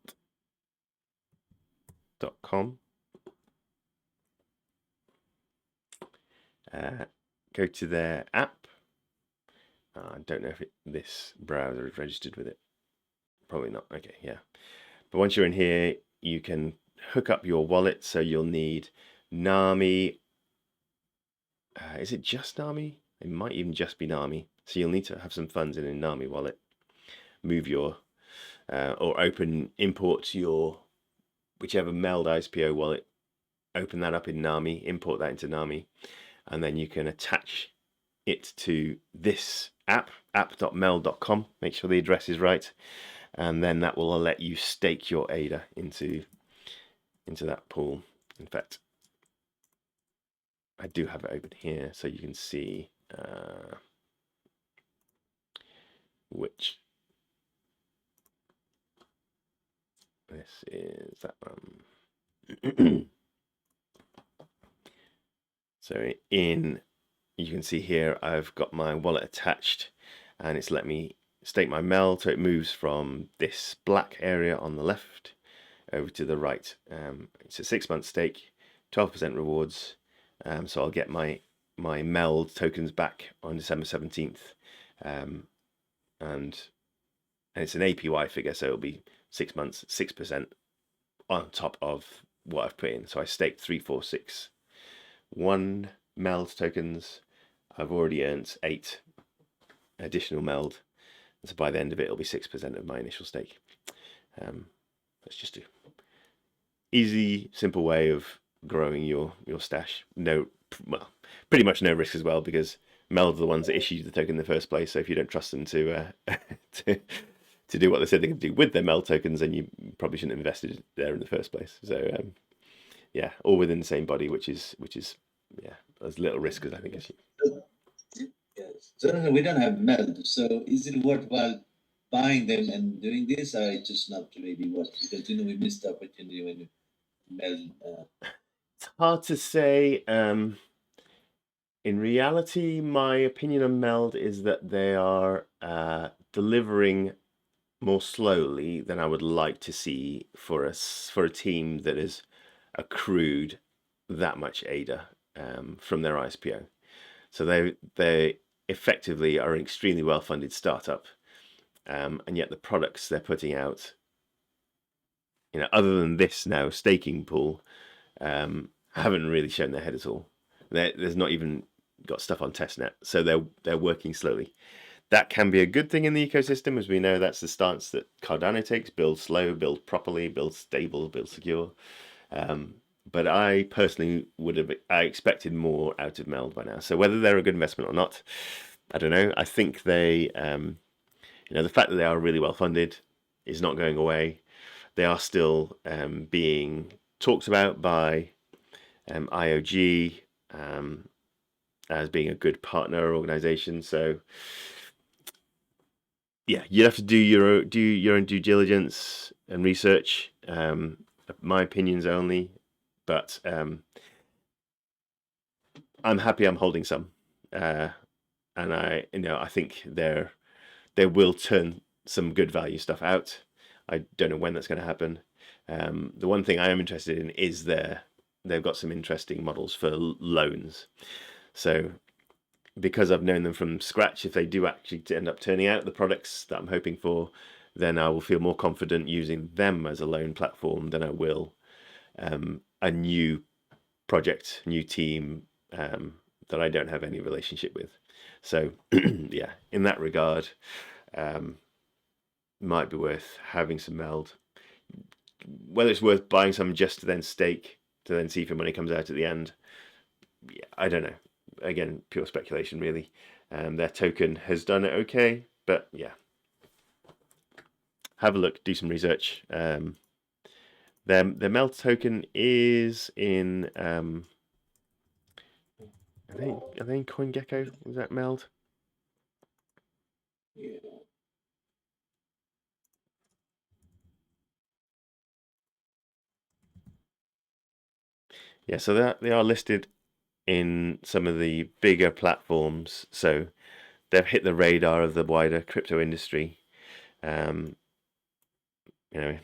Go to their app. I don't know if this browser is registered with it. Probably not. Okay, yeah. But once you're in here, you can hook up your wallet. So you'll need NAMI. Is it just NAMI? It might even just be NAMI. So you'll need to have some funds in a NAMI wallet. Move your, or import your, whichever Meld ISPO wallet. Open that up in NAMI, import that into NAMI, and then you can attach it to this app, app.meld.com. Make sure the address is right, and then that will let you stake your ADA into that pool. In fact, I do have it open here so you can see which. This is that one. So you can see here I've got my wallet attached, and it's let me stake my meld, so it moves from this black area on the left over to the right. It's a 6-month stake, 12% rewards. So I'll get my meld tokens back on December 17th, and it's an APY figure, so it'll be 6 months, 6% on top of what I've put in. So I staked 3461 meld tokens. I've already earned 8 additional meld, so by the end of it, it'll be 6% of my initial stake. That's just a easy, simple way of growing your stash. Pretty much no risk as well, because meld are the ones that issued the token in the first place. So if you don't trust them to to do what they said they could do with their meld tokens, then you probably shouldn't have invested there in the first place. So yeah, all within the same body, which is yeah, as little risk as I think as you. Yes. So we don't have meld. So is it worthwhile buying them and doing this, or it's just not really worth? Because we missed the opportunity when we meld. It's hard to say. In reality, my opinion on meld is that they are delivering more slowly than I would like to see for a team that has accrued that much ADA from their ISPO. So they effectively are an extremely well-funded startup, and yet the products they're putting out, other than this now staking pool, haven't really shown their head at all. There's not even got stuff on testnet, so they're working slowly. That can be a good thing in the ecosystem, as we know that's the stance that Cardano takes: build slow, build properly, build stable, build secure. But I personally I expected more out of meld by now. So whether they're a good investment or not, I don't know. I think they, the fact that they are really well funded is not going away. They are still being talked about by IOG as being a good partner organization. So yeah, you have to do your own due diligence and research. My opinions only, but I'm happy I'm holding some, and I think they will turn some good value stuff out. I don't know when that's going to happen. The one thing I am interested in is they've got some interesting models for loans. So because I've known them from scratch, if they do actually end up turning out the products that I'm hoping for, then I will feel more confident using them as a loan platform than I will a new project, new team that I don't have any relationship with. So yeah, in that regard, might be worth having some meld. Whether it's worth buying some just to then stake, to then see if your money comes out at the end, yeah, I don't know. Again, pure speculation, really. Their token has done it okay, but yeah, have a look, do some research. Their meld token is in. Are they in CoinGecko? Was that meld? Yeah. Yeah, so they are listed in some of the bigger platforms, so they've hit the radar of the wider crypto industry. That's a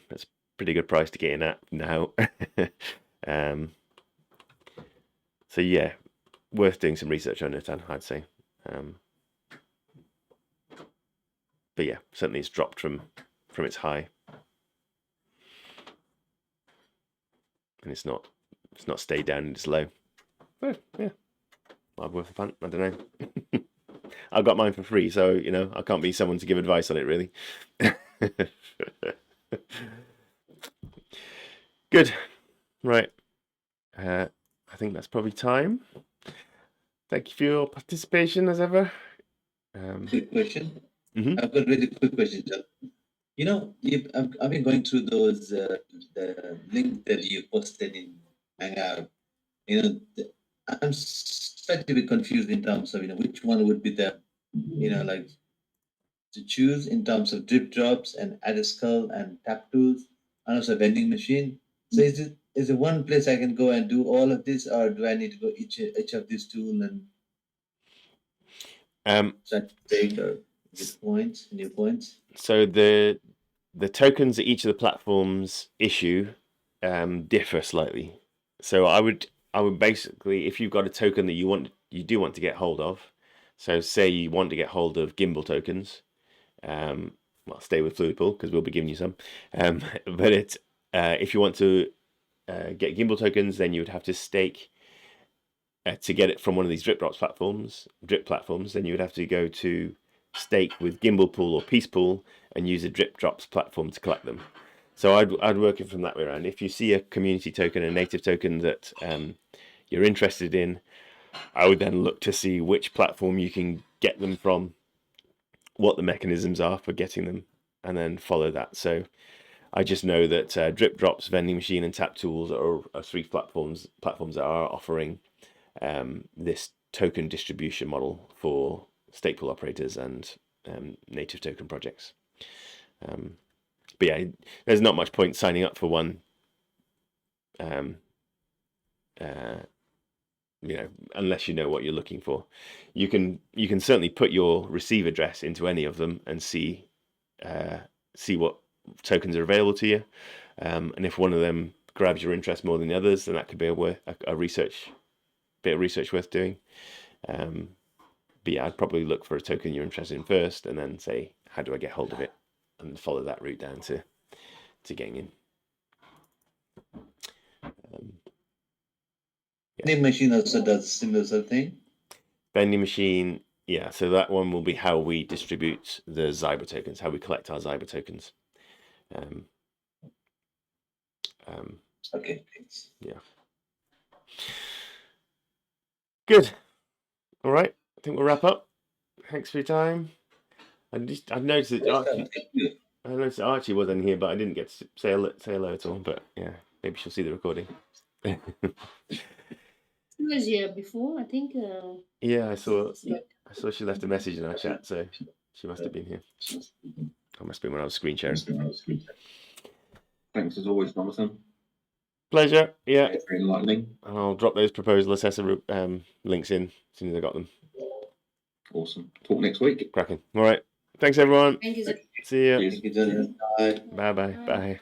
pretty good price to get in at now. So yeah, worth doing some research on it, I'd say. But yeah, certainly it's dropped from its high, and it's not stayed down in its low. But yeah, might be worth a punt. I don't know. I got mine for free, so I can't be someone to give advice on it, really. Good, right. I think that's probably time. Thank you for your participation as ever. Quick question. Mhm. I've got a really quick question, John. You know, I've been going through those the link that you posted in Hangout. You know, I'm slightly bit confused in terms of which one would be the like to choose in terms of drip drops and Ideascale and tap tools and also vending machine. So is it one place I can go and do all of this, or do I need to go each of these tools and start to take or get points, new points? So the tokens that each of the platforms issue differ slightly. So I would basically, if you've got a token that you do want to get hold of, so say you want to get hold of gimbal tokens, well, stay with Fluidpool because we'll be giving you some. But if you want to get gimbal tokens, then you would have to stake to get it from one of these drip platforms. Then you would have to go to stake with Gimbal Pool or Peace Pool and use a drip drops platform to collect them. So I'd work it from that way around. If you see a community token, a native token that you're interested in, I would then look to see which platform you can get them from, what the mechanisms are for getting them, and then follow that. So I just know that drip drops, vending machine, and tap tools are three platforms that are offering this token distribution model for stake pool operators and native token projects. But yeah, there's not much point signing up for one, unless you know what you're looking for. You can certainly put your receive address into any of them and see what tokens are available to you. And if one of them grabs your interest more than the others, then that could be a bit of research worth doing. But yeah, I'd probably look for a token you're interested in first, and then say, how do I get hold of it, and follow that route down to getting in. Vending machine also does similar sort of thing. Vending machine, yeah. So that one will be how we distribute the Zyber tokens, how we collect our Zyber tokens. Okay, thanks. Yeah. Good. All right. I think we'll wrap up. Thanks for your time. I noticed that Archie wasn't here, but I didn't get to say hello at all. But yeah, maybe she'll see the recording. She was here before, I think. Yeah, I saw she left a message in our chat, so she must have been here. I must have been when I was screen sharing. Thanks as always, Jonathan. Pleasure. Yeah. Very enlightening. And I'll drop those proposal assessor links in as soon as I got them. Awesome. Talk next week. Cracking. All right. Thanks, everyone. Thank you, sir. See you. Cheers. Thank you, Jonathan. Bye. Bye. Bye.